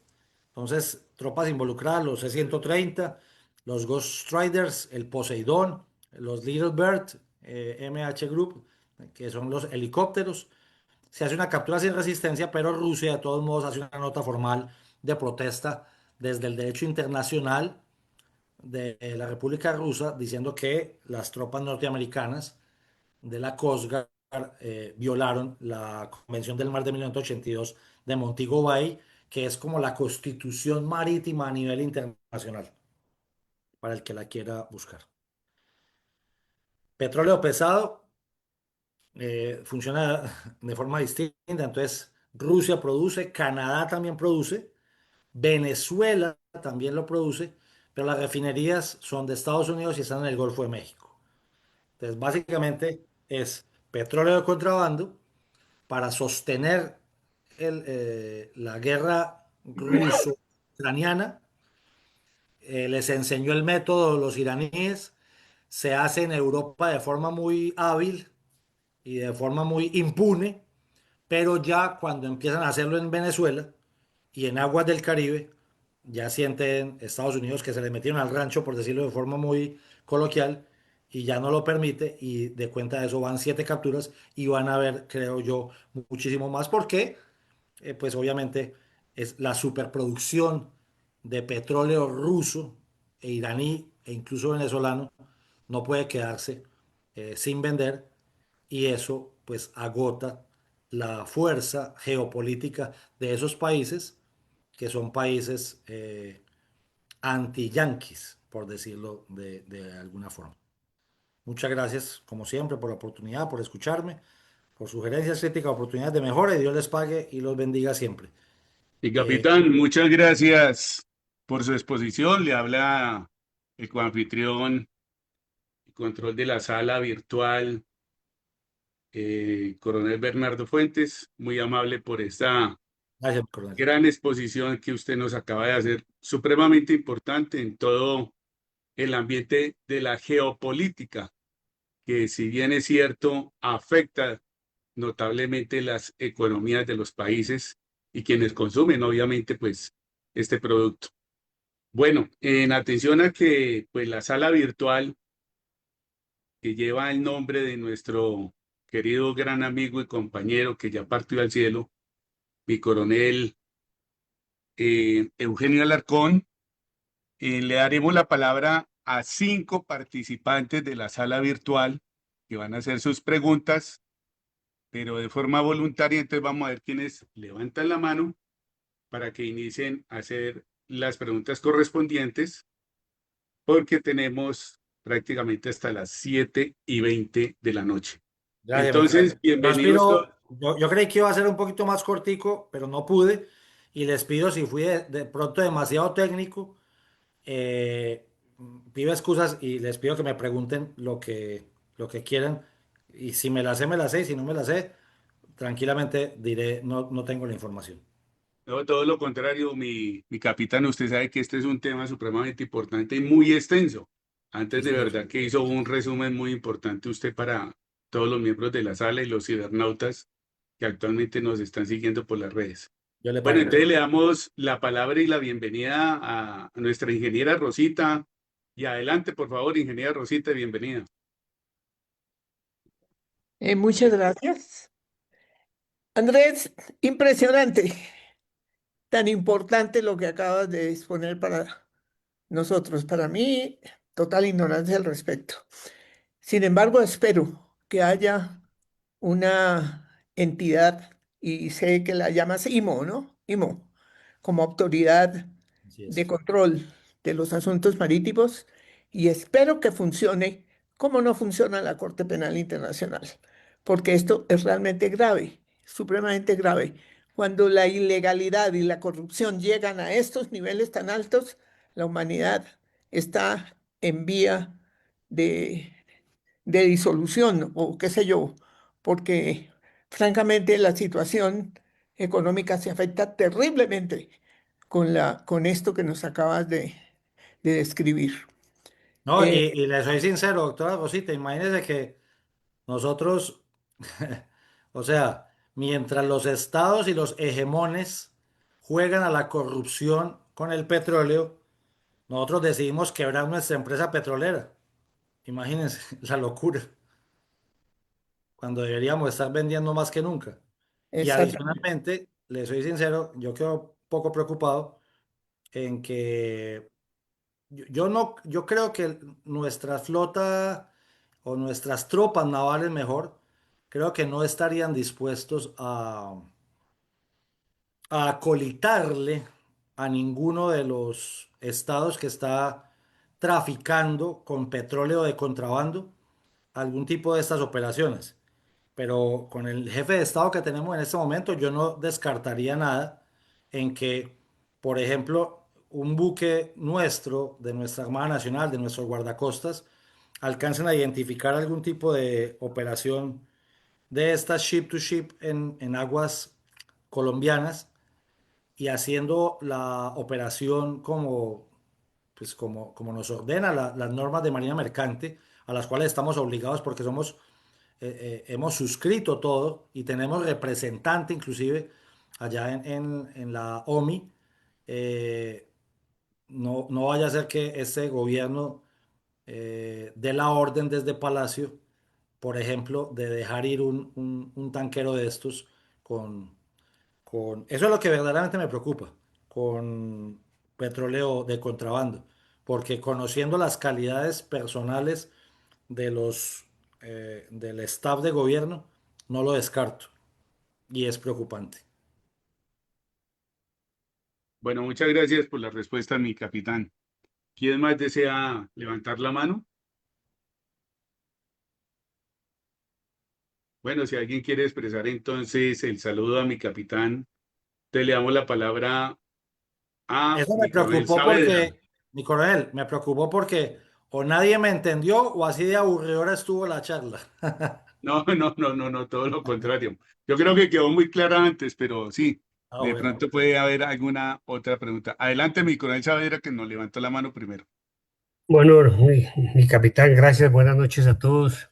Entonces, tropas involucradas, los C-130, los Ghost Striders, el Poseidón, los Little Bird, MH Group, que son los helicópteros. Se hace una captura sin resistencia, pero Rusia de todos modos hace una nota formal de protesta desde el derecho internacional de la República Rusa, diciendo que las tropas norteamericanas de la Coast Guard violaron la Convención del Mar de 1982 de Montego Bay, que es como la constitución marítima a nivel internacional, para el que la quiera buscar. Petróleo pesado funciona de forma distinta, entonces Rusia produce, Canadá también produce, Venezuela también lo produce, pero las refinerías son de Estados Unidos y están en el Golfo de México. Entonces, básicamente es petróleo de contrabando para sostener la guerra ruso-ucraniana. Les enseñó el método los iraníes, se hace en Europa de forma muy hábil y de forma muy impune, pero ya cuando empiezan a hacerlo en Venezuela y en aguas del Caribe, ya sienten Estados Unidos que se le metieron al rancho, por decirlo de forma muy coloquial, y ya no lo permite, y de cuenta de eso van 7 capturas, y van a ver, creo yo, muchísimo más, porque pues obviamente es la superproducción de petróleo ruso e iraní e incluso venezolano no puede quedarse sin vender, y eso pues agota la fuerza geopolítica de esos países, que son países anti-yanquis, por decirlo de alguna forma. Muchas gracias, como siempre, por la oportunidad, por escucharme, por sugerencias, críticas, oportunidades de mejora, y Dios les pague y los bendiga siempre. Y capitán, muchas gracias por su exposición. Le habla el coanfitrión, el control de la sala virtual Coronel Bernardo Fuentes, muy amable por esta Gracias, coronel. gran exposición que usted nos acaba de hacer, supremamente importante en todo el ambiente de la geopolítica, que si bien es cierto, afecta notablemente las economías de los países y quienes consumen, obviamente, pues este producto. Bueno, en atención a que pues la sala virtual que lleva el nombre de nuestro querido gran amigo y compañero que ya partió al cielo, mi coronel Eugenio Alarcón, le daremos la palabra a 5 participantes de la sala virtual que van a hacer sus preguntas, pero de forma voluntaria. Entonces vamos a ver quiénes levantan la mano para que inicien a hacer las preguntas correspondientes, porque tenemos prácticamente hasta las 7:20 de la noche. Gracias, mi Entonces, coronel. bienvenidos todos. Yo creí que iba a ser un poquito más cortico, pero no pude. Y les pido, si fui de pronto demasiado técnico, eh, pido excusas y les pido que me pregunten lo que quieran. Y si me la sé, me la sé. Y si no me la sé, tranquilamente diré, no, no tengo la información. No, todo lo contrario, mi capitán, usted sabe que este es un tema supremamente importante y muy extenso. Sí, Antes de señor. verdad que hizo un resumen muy importante usted para todos los miembros de la sala y los cibernautas que actualmente nos están siguiendo por las redes. Yo le Bueno, pago. entonces le damos la palabra y la bienvenida a nuestra ingeniera Rosita. Y adelante, por favor, ingeniera Rosita, bienvenida. Muchas gracias. Andrés, impresionante, tan importante lo que acabas de exponer para nosotros. Para mí, total ignorancia al respecto. Sin embargo, espero que haya una entidad, y sé que la llamas IMO, ¿no? IMO, como autoridad Así de es. control de los asuntos marítimos, y espero que funcione como no funciona la Corte Penal Internacional, porque esto es realmente grave, supremamente grave. Cuando la ilegalidad y la corrupción llegan a estos niveles tan altos, la humanidad está en vía de disolución o qué sé yo, porque francamente la situación económica se afecta terriblemente con esto que nos acabas de describir. No, Eh, y le soy sincero, doctora Rosita, imagínese que nosotros, o sea, mientras los estados y los hegemones juegan a la corrupción con el petróleo, nosotros decidimos quebrar nuestra empresa petrolera. Imagínense la locura, cuando deberíamos estar vendiendo más que nunca. Y Exactamente, adicionalmente, le soy sincero, yo quedo poco preocupado en que yo no, yo creo que nuestra flota o nuestras tropas navales mejor, creo que no estarían dispuestos a acolitarle a ninguno de los estados que está traficando con petróleo de contrabando algún tipo de estas operaciones. Pero con el jefe de estado que tenemos en este momento, yo no descartaría nada en que, por ejemplo, un buque nuestro, de nuestra Armada Nacional, de nuestros guardacostas, alcancen a identificar algún tipo de operación de estas ship to ship en aguas colombianas y haciendo la operación como, pues como nos ordena las normas de Marina Mercante, a las cuales estamos obligados porque hemos suscrito todo y tenemos representante inclusive allá en la OMI. No vaya a ser que este gobierno dé la orden desde Palacio, por ejemplo, de dejar ir un tanquero de estos con, Eso es lo que verdaderamente me preocupa, con petróleo de contrabando, porque conociendo las calidades personales de del staff de gobierno, no lo descarto y es preocupante. Bueno, muchas gracias por la respuesta, mi capitán. ¿Quién más desea levantar la mano? Bueno, si alguien quiere expresar entonces el saludo a mi capitán, te le damos la palabra a Eso me mi coronel preocupó Saavedra. porque, mi coronel, me preocupó porque o nadie me entendió o así de aburridora estuvo la charla. No, no, no, no, no, todo lo contrario. Yo creo que quedó muy clara antes, pero sí, Ah, de bueno. pronto puede haber alguna otra pregunta. Adelante, mi coronel Saavedra, que nos levantó la mano primero. Bueno, mi capitán, gracias, buenas noches a todos.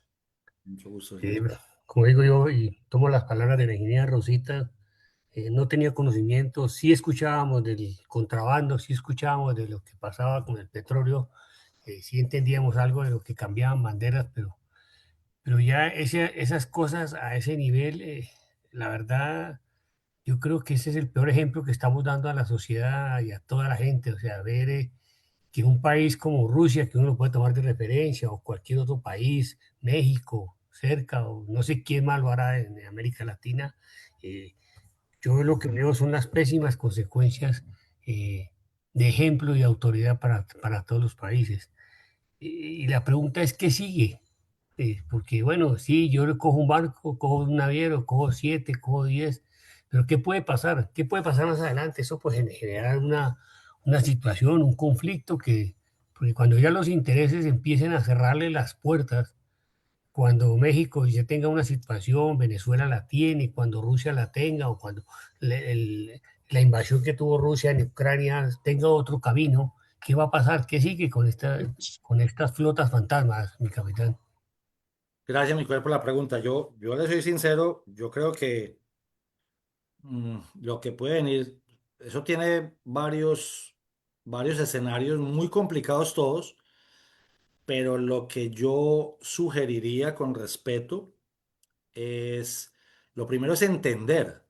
Mucho gusto, Eh, señor. Como digo yo, y tomo las palabras de la ingeniera Rosita, no tenía conocimiento, sí escuchábamos del contrabando, sí escuchábamos de lo que pasaba con el petróleo, sí entendíamos algo de lo que cambiaban banderas, pero ya esas cosas a ese nivel, la verdad, yo creo que ese es el peor ejemplo que estamos dando a la sociedad y a toda la gente, o sea, ver que un país como Rusia, que uno lo puede tomar de referencia, o cualquier otro país, México, cerca, o no sé quién más lo hará en América Latina, eh, yo lo que veo son las pésimas consecuencias de ejemplo y autoridad para todos los países. Y la pregunta es, ¿qué sigue? Porque bueno, sí, yo le cojo un barco, cojo un naviero, cojo 7, cojo 10, pero ¿qué puede pasar? ¿Qué puede pasar más adelante? Eso puede generar una situación, un conflicto porque cuando ya los intereses empiecen a cerrarle las puertas, cuando México ya tenga una situación, Venezuela la tiene, cuando Rusia la tenga, o cuando la invasión que tuvo Rusia en Ucrania tenga otro camino, ¿qué va a pasar? ¿Qué sigue con estas flotas fantasmas, mi capitán? Gracias, mi cuerpo, por la pregunta. Yo le soy sincero, yo creo que lo que puede venir, eso tiene varios escenarios muy complicados todos, pero lo que yo sugeriría con respeto es, lo primero es entender,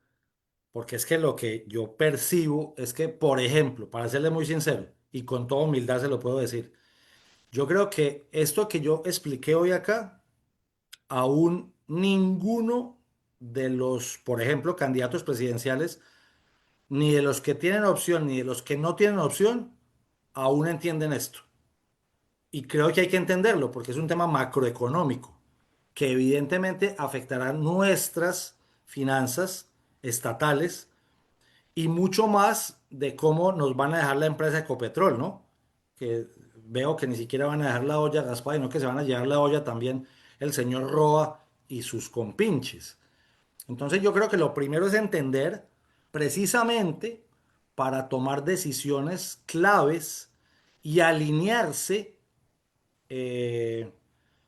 porque es que lo que yo percibo es que, por ejemplo, para serle muy sincero y con toda humildad se lo puedo decir, yo creo que esto que yo expliqué hoy acá, aún ninguno de los, por ejemplo, candidatos presidenciales, ni de los que tienen opción, ni de los que no tienen opción, aún entienden esto. Y creo que hay que entenderlo porque es un tema macroeconómico que evidentemente afectará nuestras finanzas estatales y mucho más de cómo nos van a dejar la empresa Ecopetrol, ¿no? Que veo que ni siquiera van a dejar la olla raspada, sino que se van a llevar la olla también el señor Roa y sus compinches. Entonces yo creo que lo primero es entender precisamente para tomar decisiones claves y alinearse eh,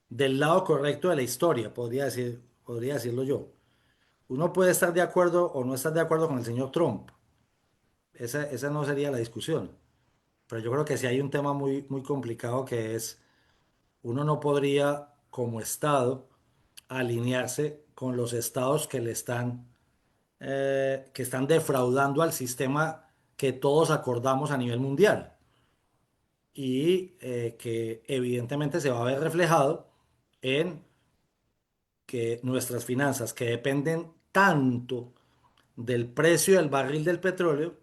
del lado correcto de la historia, podría decirlo yo. Uno puede estar de acuerdo o no estar de acuerdo con el señor Trump. Esa no sería la discusión. Pero yo creo que sí hay un tema muy complicado que es, uno no podría como Estado alinearse con los estados que están defraudando al sistema que todos acordamos a nivel mundial y que evidentemente se va a ver reflejado en que nuestras finanzas, que dependen tanto del precio del barril del petróleo,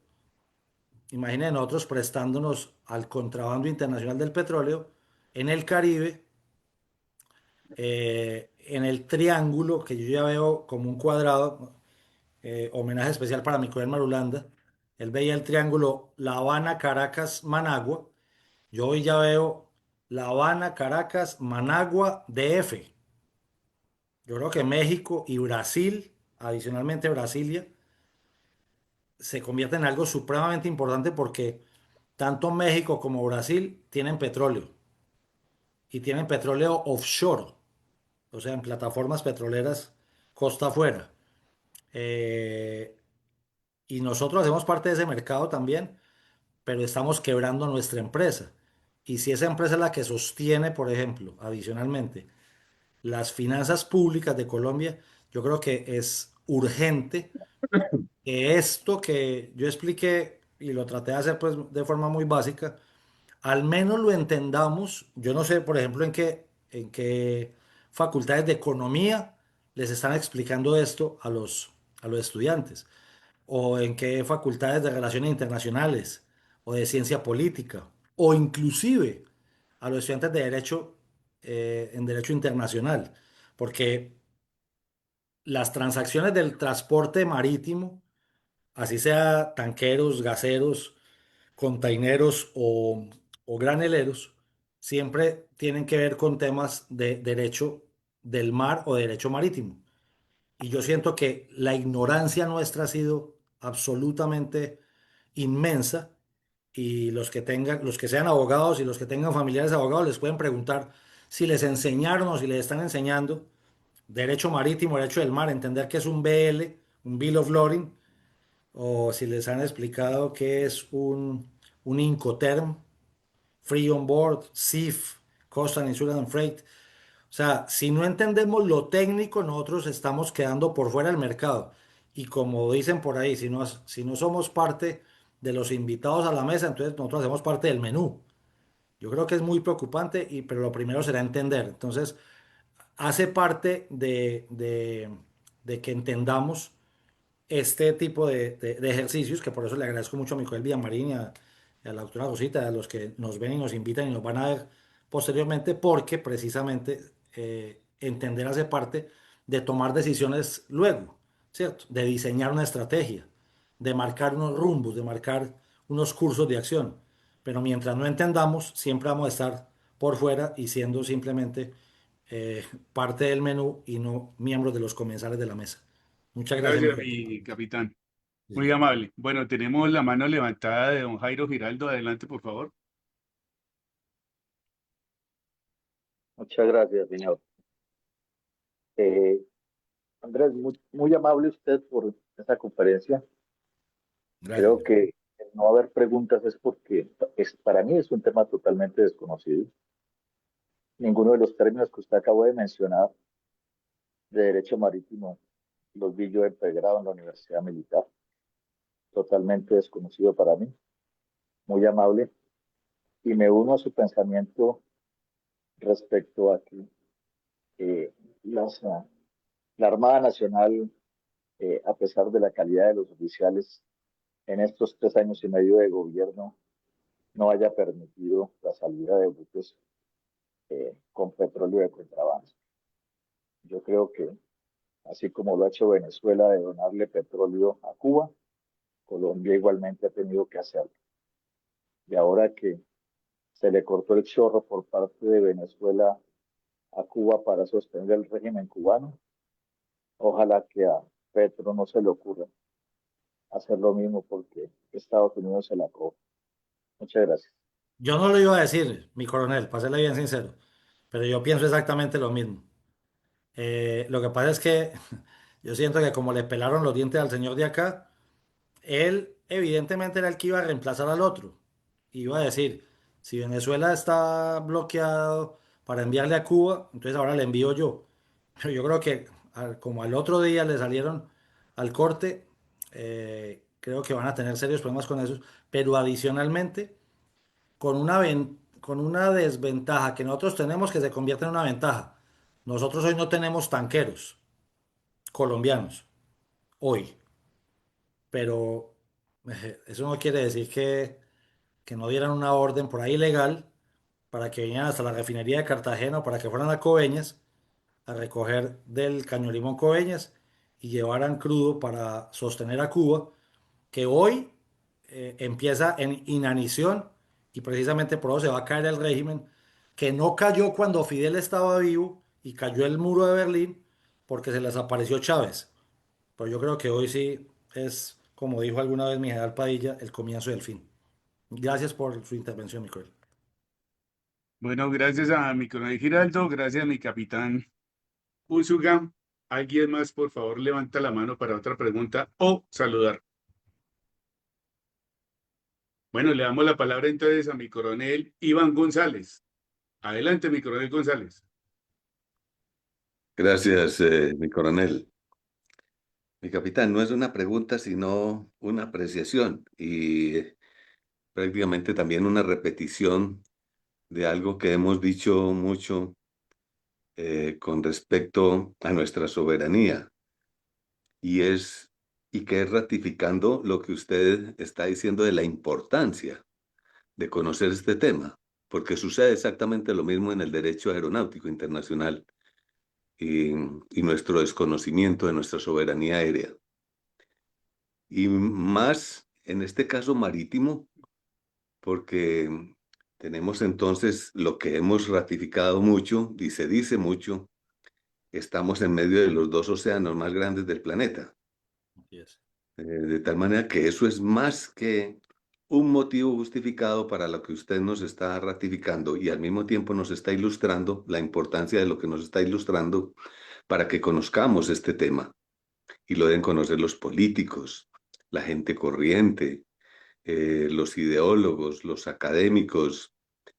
imaginen nosotros prestándonos al contrabando internacional del petróleo en el Caribe, en el triángulo que yo ya veo como un cuadrado, homenaje especial para Micoel Marulanda. Él veía el triángulo La Habana, Caracas, Managua. Yo hoy ya veo La Habana, Caracas, Managua, DF. Yo creo que México y Brasil, adicionalmente Brasilia, se convierten en algo supremamente importante porque tanto México como Brasil tienen petróleo y tienen petróleo offshore, o sea, en plataformas petroleras costa afuera. Eh, y nosotros hacemos parte de ese mercado también, pero estamos quebrando nuestra empresa. Y si esa empresa es la que sostiene, por ejemplo, adicionalmente, las finanzas públicas de Colombia, yo creo que es urgente que esto que yo expliqué y lo traté de hacer pues de forma muy básica, al menos lo entendamos. Yo no sé, por ejemplo, en qué facultades de economía les están explicando esto a los estudiantes, o en qué facultades de relaciones internacionales, o de ciencia política, o inclusive a los estudiantes de derecho, en derecho internacional, porque las transacciones del transporte marítimo, así sea tanqueros, gaseros, containeros o graneleros, siempre tienen que ver con temas de derecho del mar o derecho marítimo. Y yo siento que la ignorancia nuestra ha sido absolutamente inmensa y los que sean abogados y los que tengan familiares abogados les pueden preguntar si les enseñaron o si les están enseñando derecho marítimo, derecho del mar, entender qué es un BL, un Bill of Lading, o si les han explicado qué es un Incoterm, Free on Board, CIF, Coastal Insurance and Freight. O sea, si no entendemos lo técnico, nosotros estamos quedando por fuera del mercado. Y como dicen por ahí, si no somos parte de los invitados a la mesa, entonces nosotros hacemos parte del menú. Yo creo que es muy preocupante, pero lo primero será entender. Entonces, hace parte de que entendamos este tipo de ejercicios, que por eso le agradezco mucho a Micoel Villamarín y a la doctora Rosita, a los que nos ven y nos invitan y nos van a ver posteriormente, porque precisamente entender hace parte de tomar decisiones luego, ¿cierto? De diseñar una estrategia, de marcar unos rumbos, de marcar unos cursos de acción. Pero mientras no entendamos, siempre vamos a estar por fuera y siendo simplemente parte del menú y no miembros de los comensales de la mesa. Muchas gracias, Gracias, Micoel. mi capitán. Sí, Muy señor. amable. Bueno, tenemos la mano levantada de don Jairo Giraldo. Adelante, por favor. Muchas gracias, señor. Eh, Andrés, muy amable usted por esta conferencia. Gracias. Creo que el no haber preguntas es porque para mí es un tema totalmente desconocido. Ninguno de los términos que usted acabó de mencionar de derecho marítimo los vi yo en pregrado en la Universidad Militar. Totalmente desconocido para mí. Muy amable. Y me uno a su pensamiento respecto a que eh, la Armada Nacional, a pesar de la calidad de los oficiales, en estos 3 años y medio de gobierno no haya permitido la salida de buques con petróleo de contrabando. Yo creo que, así como lo ha hecho Venezuela de donarle petróleo a Cuba, Colombia igualmente ha tenido que hacerlo. Y ahora que se le cortó el chorro por parte de Venezuela a Cuba para sostener el régimen cubano, ojalá que a Petro no se le ocurra hacer lo mismo porque Estados Unidos se la coja. Muchas gracias. Yo no lo iba a decir, mi coronel, para serle bien sincero, pero yo pienso exactamente lo mismo. Lo que pasa es que yo siento que como le pelaron los dientes al señor de acá, él evidentemente era el que iba a reemplazar al otro. Iba a decir, si Venezuela está bloqueado para enviarle a Cuba, entonces ahora le envío yo. Pero yo creo que como al otro día le salieron al corte, creo que van a tener serios problemas con eso. Pero adicionalmente, con una desventaja que nosotros tenemos que se convierte en una ventaja. Nosotros hoy no tenemos tanqueros colombianos, hoy, pero eso no quiere decir que no dieran una orden por ahí legal para que vinieran hasta la refinería de Cartagena o para que fueran a Coveñas a recoger del Caño Limón Coveñas y llevaran crudo para sostener a Cuba, que hoy empieza en inanición y precisamente por eso se va a caer el régimen que no cayó cuando Fidel estaba vivo y cayó el muro de Berlín porque se les apareció Chávez. Pero yo creo que hoy sí es, como dijo alguna vez mi general Padilla, el comienzo del fin. Gracias por su intervención, Micoel. Bueno, gracias a mi coronel Giraldo, gracias a mi capitán Úsuga. ¿Alguien más, por favor, levanta la mano para otra pregunta o saludar? Bueno, le damos la palabra entonces a mi coronel Iván González. Adelante, mi coronel González. Gracias, mi coronel. Mi capitán, no es una pregunta, sino una apreciación y prácticamente también una repetición de algo que hemos dicho mucho con respecto a nuestra soberanía y que es ratificando lo que usted está diciendo de la importancia de conocer este tema, porque sucede exactamente lo mismo en el derecho aeronáutico internacional y nuestro desconocimiento de nuestra soberanía aérea. Y más en este caso marítimo, porque Tenemos entonces lo que hemos ratificado mucho y se dice mucho, estamos en medio de los dos océanos más grandes del planeta. Así es. De tal manera que eso es más que un motivo justificado para lo que usted nos está ratificando y al mismo tiempo nos está ilustrando la importancia de lo que nos está ilustrando para que conozcamos este tema y lo den conocer los políticos, la gente corriente, los ideólogos, los académicos,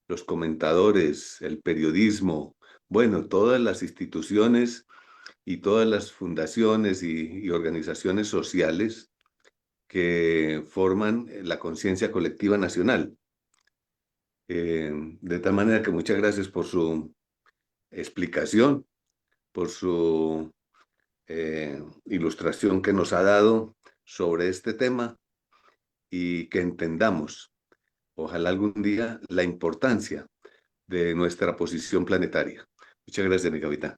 los comentadores, el periodismo, bueno, todas las instituciones y todas las fundaciones y organizaciones sociales que forman la conciencia colectiva nacional. De tal manera que muchas gracias por su explicación, por su ilustración que nos ha dado sobre este tema y que entendamos, ojalá algún día, la importancia de nuestra posición planetaria. Muchas gracias, mi capitán.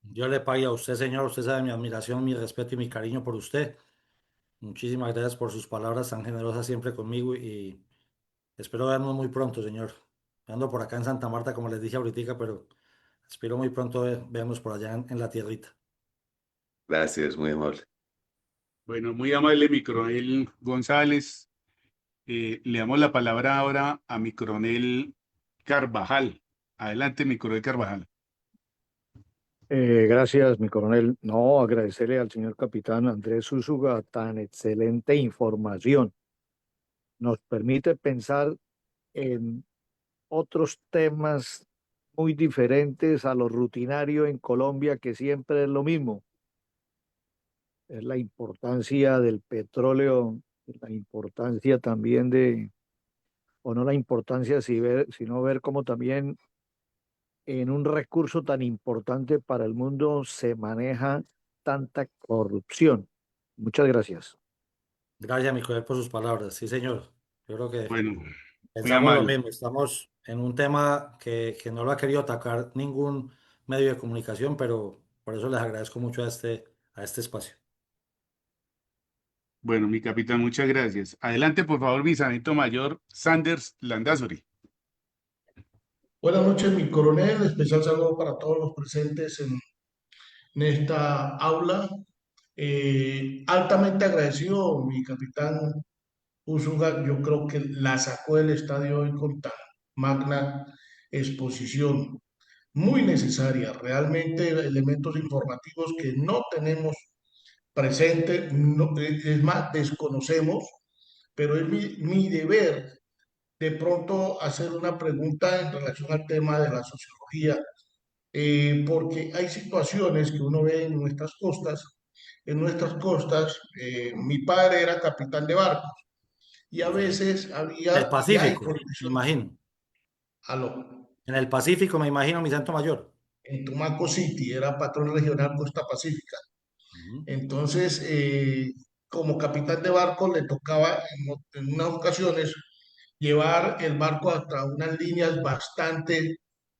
Yo le pague a usted, señor. Usted sabe mi admiración, mi respeto y mi cariño por usted. Muchísimas gracias por sus palabras tan generosas siempre conmigo y espero vernos muy pronto, señor. Ando por acá en Santa Marta, como les dije ahorita, pero espero muy pronto vernos por allá en la tierrita. Gracias, muy amable. Bueno, muy amable, mi coronel González. Le damos la palabra ahora a mi coronel Carvajal. Adelante, mi coronel Carvajal. Gracias, mi coronel. No, agradecerle al señor capitán Andrés Úsuga tan excelente información. Nos permite pensar en otros temas muy diferentes a lo rutinario en Colombia, que siempre es lo mismo. Es la importancia del petróleo, la importancia también o no la importancia, sino ver cómo también en un recurso tan importante para el mundo se maneja tanta corrupción. Muchas gracias. Gracias, mi coronel, por sus palabras. Sí, señor. Yo creo que Bueno, muy pensamos lo amable. mismo. Estamos en un tema que no lo ha querido atacar ningún medio de comunicación, pero por eso les agradezco mucho a este espacio. Bueno, mi capitán, muchas gracias. Adelante, por favor, mi sargento mayor Sanders Landazuri. Buenas noches, mi coronel. Especial saludo para todos los presentes en esta aula. Altamente agradecido, mi capitán Úsuga. Yo creo que la sacó del estadio hoy con tan magna exposición, muy necesaria. Realmente elementos informativos que no tenemos presente, es más, desconocemos, pero es mi deber de pronto hacer una pregunta en relación al tema de la sociología, porque hay situaciones que uno ve en nuestras costas. En nuestras costas, mi padre era capitán de barcos y a veces El había y hay Pacífico, me prohibiciones. imagino. Aló, En el Pacífico, me imagino, mi santo mayor. en Tumaco City, era patrón regional Costa Pacífica. Ujú. Entonces, como capitán de barco, le tocaba en unas ocasiones llevar el barco hasta unas líneas bastante,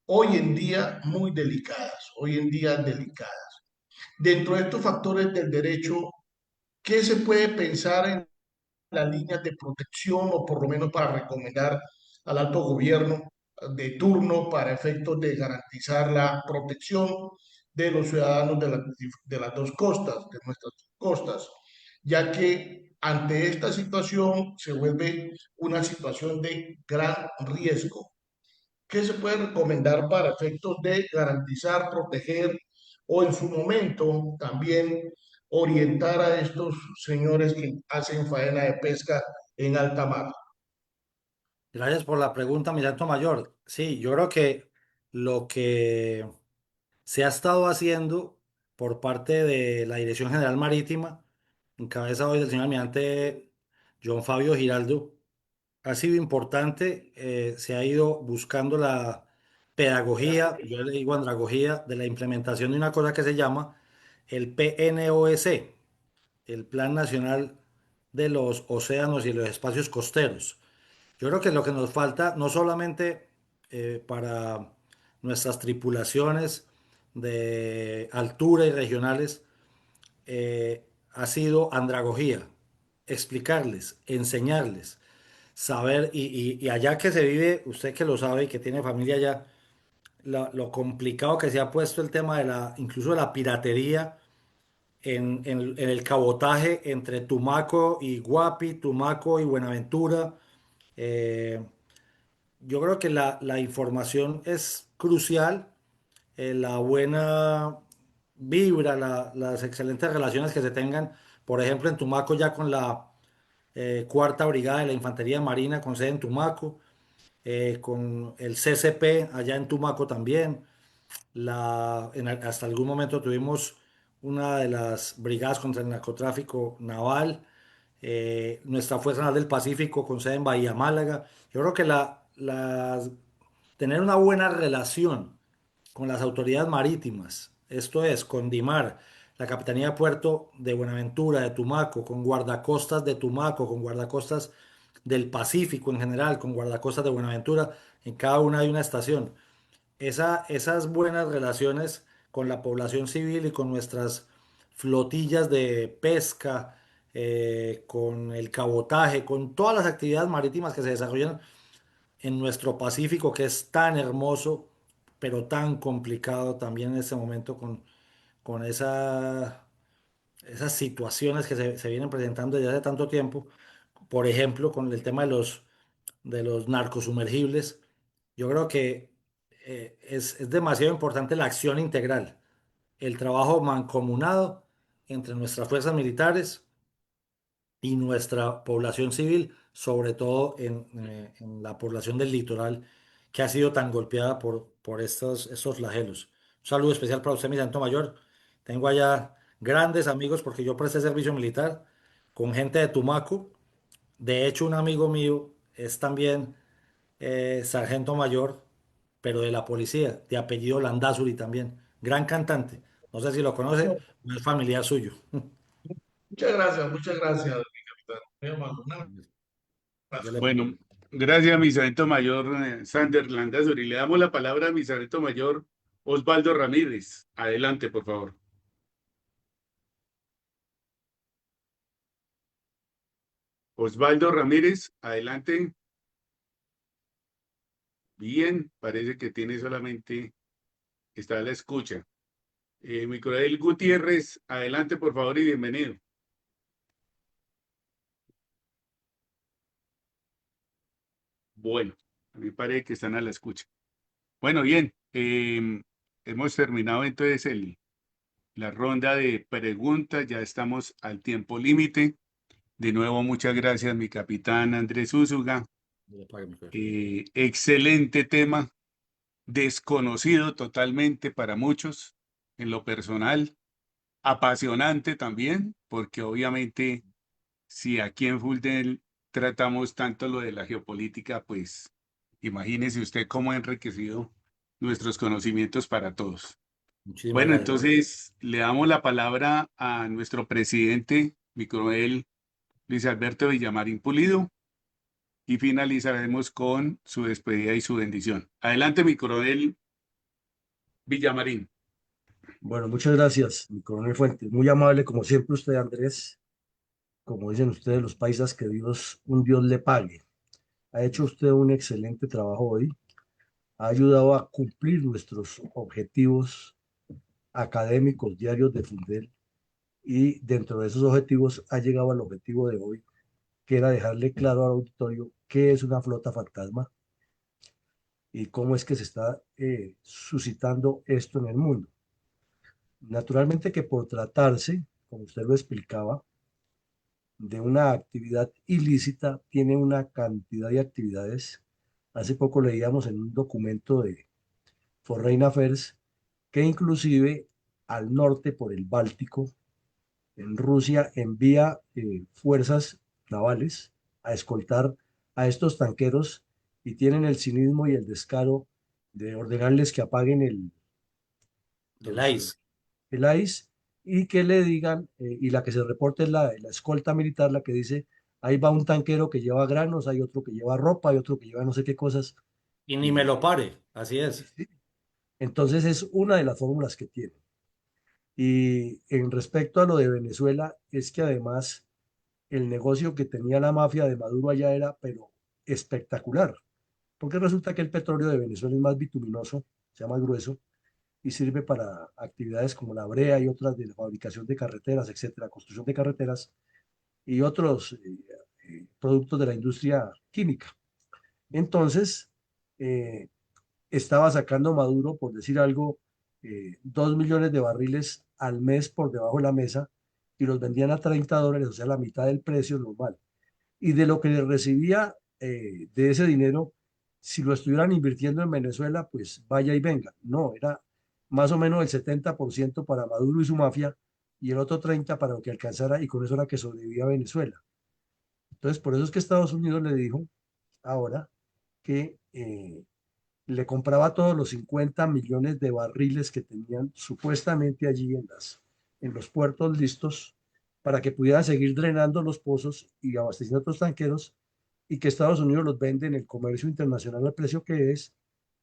hoy en día, muy delicadas, hoy en día delicadas. Dentro de estos factores del derecho, ¿qué se puede pensar en las líneas de protección o por lo menos para recomendar al alto gobierno de turno para efectos de garantizar la protección de los ciudadanos de las dos costas, de nuestras costas, ya que ante esta situación se vuelve una situación de gran riesgo? ¿Qué se puede recomendar para efectos de garantizar, proteger o en su momento también orientar a estos señores que hacen faena de pesca en alta mar? Gracias por la pregunta, mi santo mayor. Sí, yo creo que lo que se ha estado haciendo por parte de la Dirección General Marítima, en cabeza hoy del señor almirante John Fabio Giraldo, ha sido importante. Se ha ido buscando la pedagogía, yo le digo andragogía, de la implementación de una cosa que se llama el PNOS, el Plan Nacional de los Océanos y los Espacios Costeros. Yo creo que lo que nos falta, no solamente para nuestras tripulaciones de altura y regionales, ha sido andragogía, explicarles, enseñarles. saber, y allá que se vive, usted que lo sabe y que tiene familia allá, lo complicado que se ha puesto el tema de incluso de la piratería en el cabotaje entre Tumaco y Guapi, Tumaco y Buenaventura. Eh, yo creo que la información es crucial, la buena vibra, las excelentes relaciones que se tengan, por ejemplo, en Tumaco ya con la Cuarta Brigada de la Infantería Marina con sede en Tumaco, con el CCP allá en Tumaco también. Hasta algún momento tuvimos una de las brigadas contra el narcotráfico naval, nuestra Fuerza Naval del Pacífico con sede en Bahía Málaga. Yo creo que tener una buena relación con las autoridades marítimas, esto es, con DIMAR, la Capitanía de Puerto de Buenaventura, de Tumaco, con guardacostas de Tumaco, con guardacostas del Pacífico en general, con guardacostas de Buenaventura, en cada una hay una estación. Esas buenas relaciones con la población civil y con nuestras flotillas de pesca, con el cabotaje, con todas las actividades marítimas que se desarrollan en nuestro Pacífico, que es tan hermoso, pero tan complicado también en este momento con esas situaciones que se vienen presentando desde hace tanto tiempo. Por ejemplo, con el tema de los narcosumergibles. Yo creo que es demasiado importante la acción integral, el trabajo mancomunado entre nuestras fuerzas militares y nuestra población civil, sobre todo en la población del litoral que ha sido tan golpeada por estos flagelos. Un saludo especial para usted, mi santo mayor. Tengo allá grandes amigos porque yo presté servicio militar con gente de Tumaco. De hecho, un amigo mío es también sargento mayor, pero de la policía, de apellido Landazuri también. Gran cantante. No sé si lo conoce, no es familiar suyo. muchas gracias, mi capitán. Muy amable. Un Yo abrazo. le Bueno, gracias, mi sargento mayor Sander Landazuri. Le damos la palabra a mi sargento mayor Osvaldo Ramírez. Adelante, por favor. Osvaldo Ramírez, adelante. Bien, parece que tiene solamente, está a la escucha. Mi coronel Gutiérrez, adelante, por favor, y bienvenido. Bueno, a mí parece que están a la escucha. Bueno, bien, hemos terminado entonces la ronda de preguntas, ya estamos al tiempo límite. De nuevo, muchas gracias, mi capitán Andrés Úsuga. le pague, mi cuerpo. Excelente tema, desconocido totalmente para muchos, en lo personal, apasionante también, porque obviamente si aquí en Fulden tratamos tanto lo de la geopolítica, pues imagínese usted cómo ha enriquecido nuestros conocimientos para todos. Muchísimas Bueno, gracias. entonces le damos la palabra a nuestro presidente, mi coronel Luis Alberto Villamarín Pulido, y finalizaremos con su despedida y su bendición. Adelante, mi coronel Villamarín. Bueno, muchas gracias, mi coronel Fuentes. Muy amable, como siempre, usted, Andrés. Como dicen ustedes, los paisas, que Dios, un Dios le pague. Ha hecho usted un excelente trabajo hoy. Ha ayudado a cumplir nuestros objetivos académicos diarios de Fundel. Y dentro de esos objetivos ha llegado al objetivo de hoy, que era dejarle claro al auditorio qué es una flota fantasma y cómo es que se está suscitando esto en el mundo. Naturalmente que por tratarse, como usted lo explicaba, de una actividad ilícita, tiene una cantidad de actividades. Hace poco leíamos en un documento de Foreign Affairs que inclusive al norte por el Báltico, en Rusia, envía fuerzas navales a escoltar a estos tanqueros y tienen el cinismo y el descaro de ordenarles que apaguen El los, ICE. el ICE y que le digan, y la que se reporta es la escolta militar, la que dice, ahí va un tanquero que lleva granos, hay otro que lleva ropa, hay otro que lleva no sé qué cosas. Y ni me Y, lo pare, así y es. sí, entonces es una de las fórmulas que tiene. Y en respecto a lo de Venezuela, es que además el negocio que tenía la mafia de Maduro allá era, pero espectacular, porque resulta que el petróleo de Venezuela es más bituminoso, sea más grueso, y sirve para actividades como la brea y otras de la fabricación de carreteras, etcétera, construcción de carreteras y otros productos de la industria química. Entonces, eh, estaba sacando Maduro, por decir algo, 2 millones de barriles al mes por debajo de la mesa y los vendían a $30, o sea, la mitad del precio normal. Y de lo que le recibía de ese dinero, si lo estuvieran invirtiendo en Venezuela, pues vaya y venga. No, era más o menos el 70% para Maduro y su mafia y el otro 30% para lo que alcanzara y con eso era que sobrevivía Venezuela. Entonces, por eso es que Estados Unidos le dijo ahora que le compraba todos los 50 millones de barriles que tenían supuestamente allí en los puertos listos para que pudieran seguir drenando los pozos y abasteciendo a otros tanqueros y que Estados Unidos los vende en el comercio internacional al precio que es.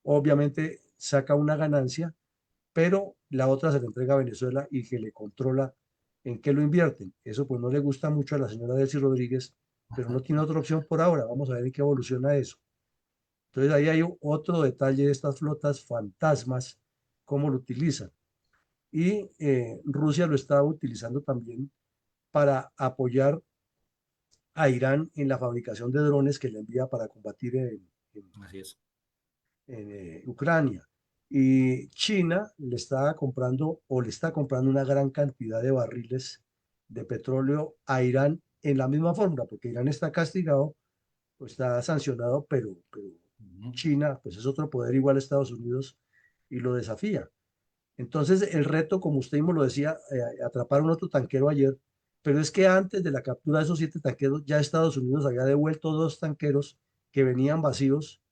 Obviamente saca una ganancia, pero la otra se le entrega a Venezuela y que le controla en qué lo invierten. Eso pues no le gusta mucho a la señora Delcy Rodríguez, pero no tiene otra opción por ahora. Vamos a ver en qué evoluciona eso. Entonces ahí hay otro detalle de estas flotas fantasmas, cómo lo utilizan. Y Rusia lo está utilizando también para apoyar a Irán en la fabricación de drones que le envía para combatir Así es. Ucrania. Y China le está comprando o le está comprando una gran cantidad de barriles de petróleo a Irán en la misma fórmula, porque Irán está castigado, pues está sancionado, pero China, pues es otro poder igual a Estados Unidos y lo desafía. Entonces, el reto, como usted mismo lo decía, atraparon otro tanquero ayer, pero es que antes de la captura de esos 7 tanqueros, ya Estados Unidos había devuelto 2 tanqueros que venían vacíos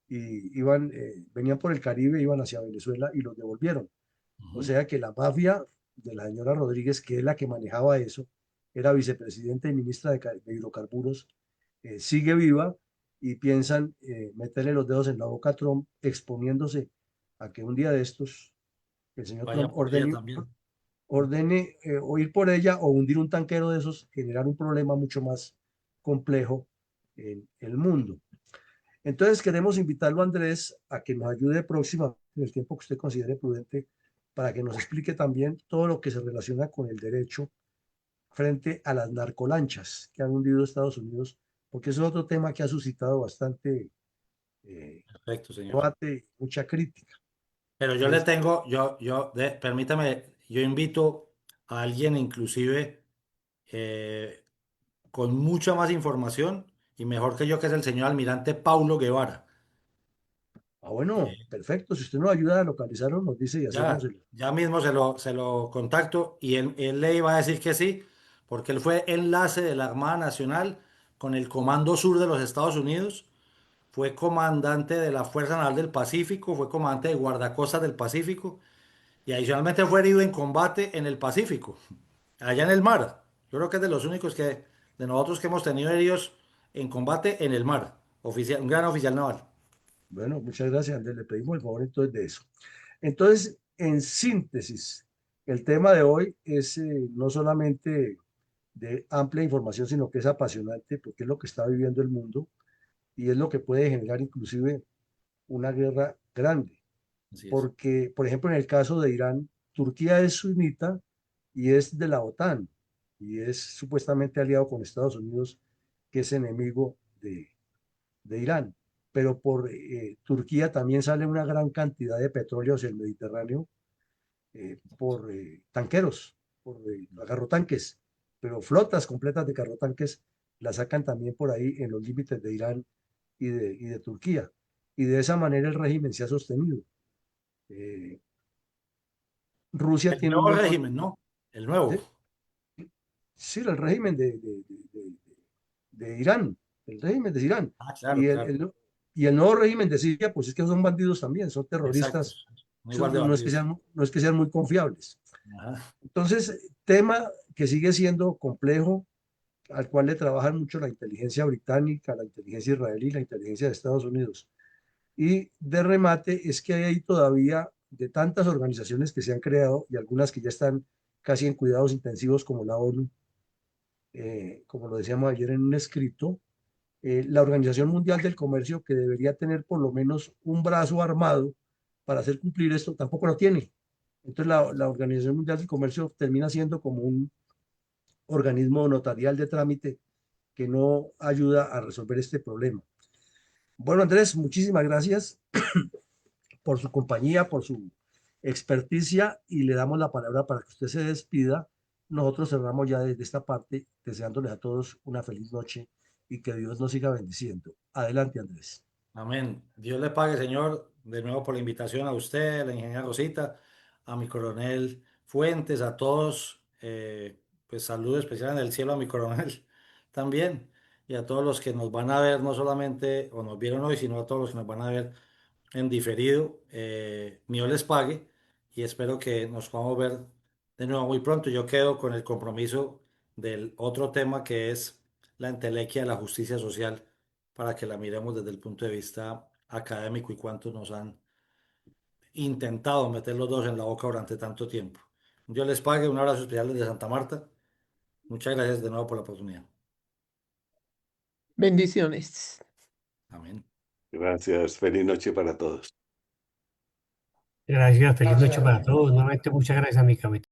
y venían por el Caribe, iban hacia Venezuela y los devolvieron. O sea que la mafia de la señora Rodríguez, que es la que manejaba eso, era vicepresidenta y ministra de hidrocarburos, sigue viva y piensan meterle los dedos en la boca a Trump, exponiéndose a que un día de estos el señor Vaya Trump por ella también. ordene o ir por ella o hundir un tanquero de esos, generar un problema mucho más complejo en el mundo. Entonces queremos invitarlo, Andrés, a que nos ayude próxima, en el tiempo que usted considere prudente, para que nos explique también todo lo que se relaciona con el derecho frente a las narcolanchas que han hundido Estados Unidos, porque eso es otro tema que ha suscitado bastante Perfecto, señor. debate, mucha crítica. Pero yo le Entonces, tengo, permítame, yo invito a alguien inclusive eh, con mucha más información y mejor que yo, que es el señor almirante Paulo Guevara. bueno, perfecto. Si usted nos ayuda a localizarlo, nos dice y hacemos Ya, el... ya mismo se lo contacto y él le iba a decir que sí, porque él fue enlace de la Armada Nacional con el Comando Sur de los Estados Unidos, fue comandante de la Fuerza Naval del Pacífico, fue comandante de guardacostas del Pacífico y adicionalmente fue herido en combate en el Pacífico, allá en el mar. Yo creo que es de los únicos de nosotros que hemos tenido heridos en combate en el mar, un gran oficial naval. Bueno, muchas gracias, Andrés. Le pedimos el favor entonces de eso. Entonces, en síntesis, el tema de hoy es no solamente de amplia información, sino que es apasionante porque es lo que está viviendo el mundo y es lo que puede generar inclusive una guerra grande. Así es. Porque, por ejemplo, en el caso de Irán, Turquía es sunita y es de la OTAN y es supuestamente aliado con Estados Unidos, que es enemigo de Irán. Pero por Turquía también sale una gran cantidad de petróleo hacia el Mediterráneo por tanqueros, por agarrotanques, pero flotas completas de agarrotanques las sacan también por ahí en los límites de Irán y de Turquía. Y de esa manera el régimen se ha sostenido. Eh, Rusia El tiene un nuevo montón, régimen, ¿no? El nuevo. ¿sí? Sí, el régimen de Irán, el régimen de Irán. Ah, claro, Y claro. y el nuevo régimen de Siria, pues es que son bandidos también, son Exacto. terroristas, Son igual de no es que bandidos. sean muy confiables. Ajá. Entonces, tema que sigue siendo complejo, al cual le trabajan mucho la inteligencia británica, la inteligencia israelí, la inteligencia de Estados Unidos. Y de remate es que hay ahí todavía de tantas organizaciones que se han creado y algunas que ya están casi en cuidados intensivos como la ONU, como lo decíamos ayer en un escrito, La Organización Mundial del Comercio, que debería tener por lo menos un brazo armado para hacer cumplir esto, tampoco lo tiene. Entonces la Organización Mundial del Comercio termina siendo como un organismo notarial de trámite que no ayuda a resolver este problema. Bueno, Andrés, muchísimas gracias por su compañía, por su experticia y le damos la palabra para que usted se despida. Nosotros cerramos ya desde esta parte, deseándoles a todos una feliz noche y que Dios nos siga bendiciendo. Adelante, Andrés. Amén. Dios le pague, señor, de nuevo por la invitación a usted, a la ingeniera Rosita, a mi coronel Fuentes, a todos. Pues saludo especial en el cielo a mi coronel también y a todos los que nos van a ver, no solamente o nos vieron hoy, sino a todos los que nos van a ver en diferido. Dios les pague y espero que nos podamos ver de nuevo muy pronto. Yo quedo con el compromiso del otro tema que es la entelequia de la justicia social para que la miremos desde el punto de vista académico y cuántos nos han intentado meter los dos en la boca durante tanto tiempo. Dios les pague, un abrazo especial desde Santa Marta. Muchas gracias de nuevo por la oportunidad. Bendiciones. Amén. Gracias. Feliz noche para todos. Gracias, feliz noche Gracias. para todos. Nuevamente, muchas gracias a mi capitán.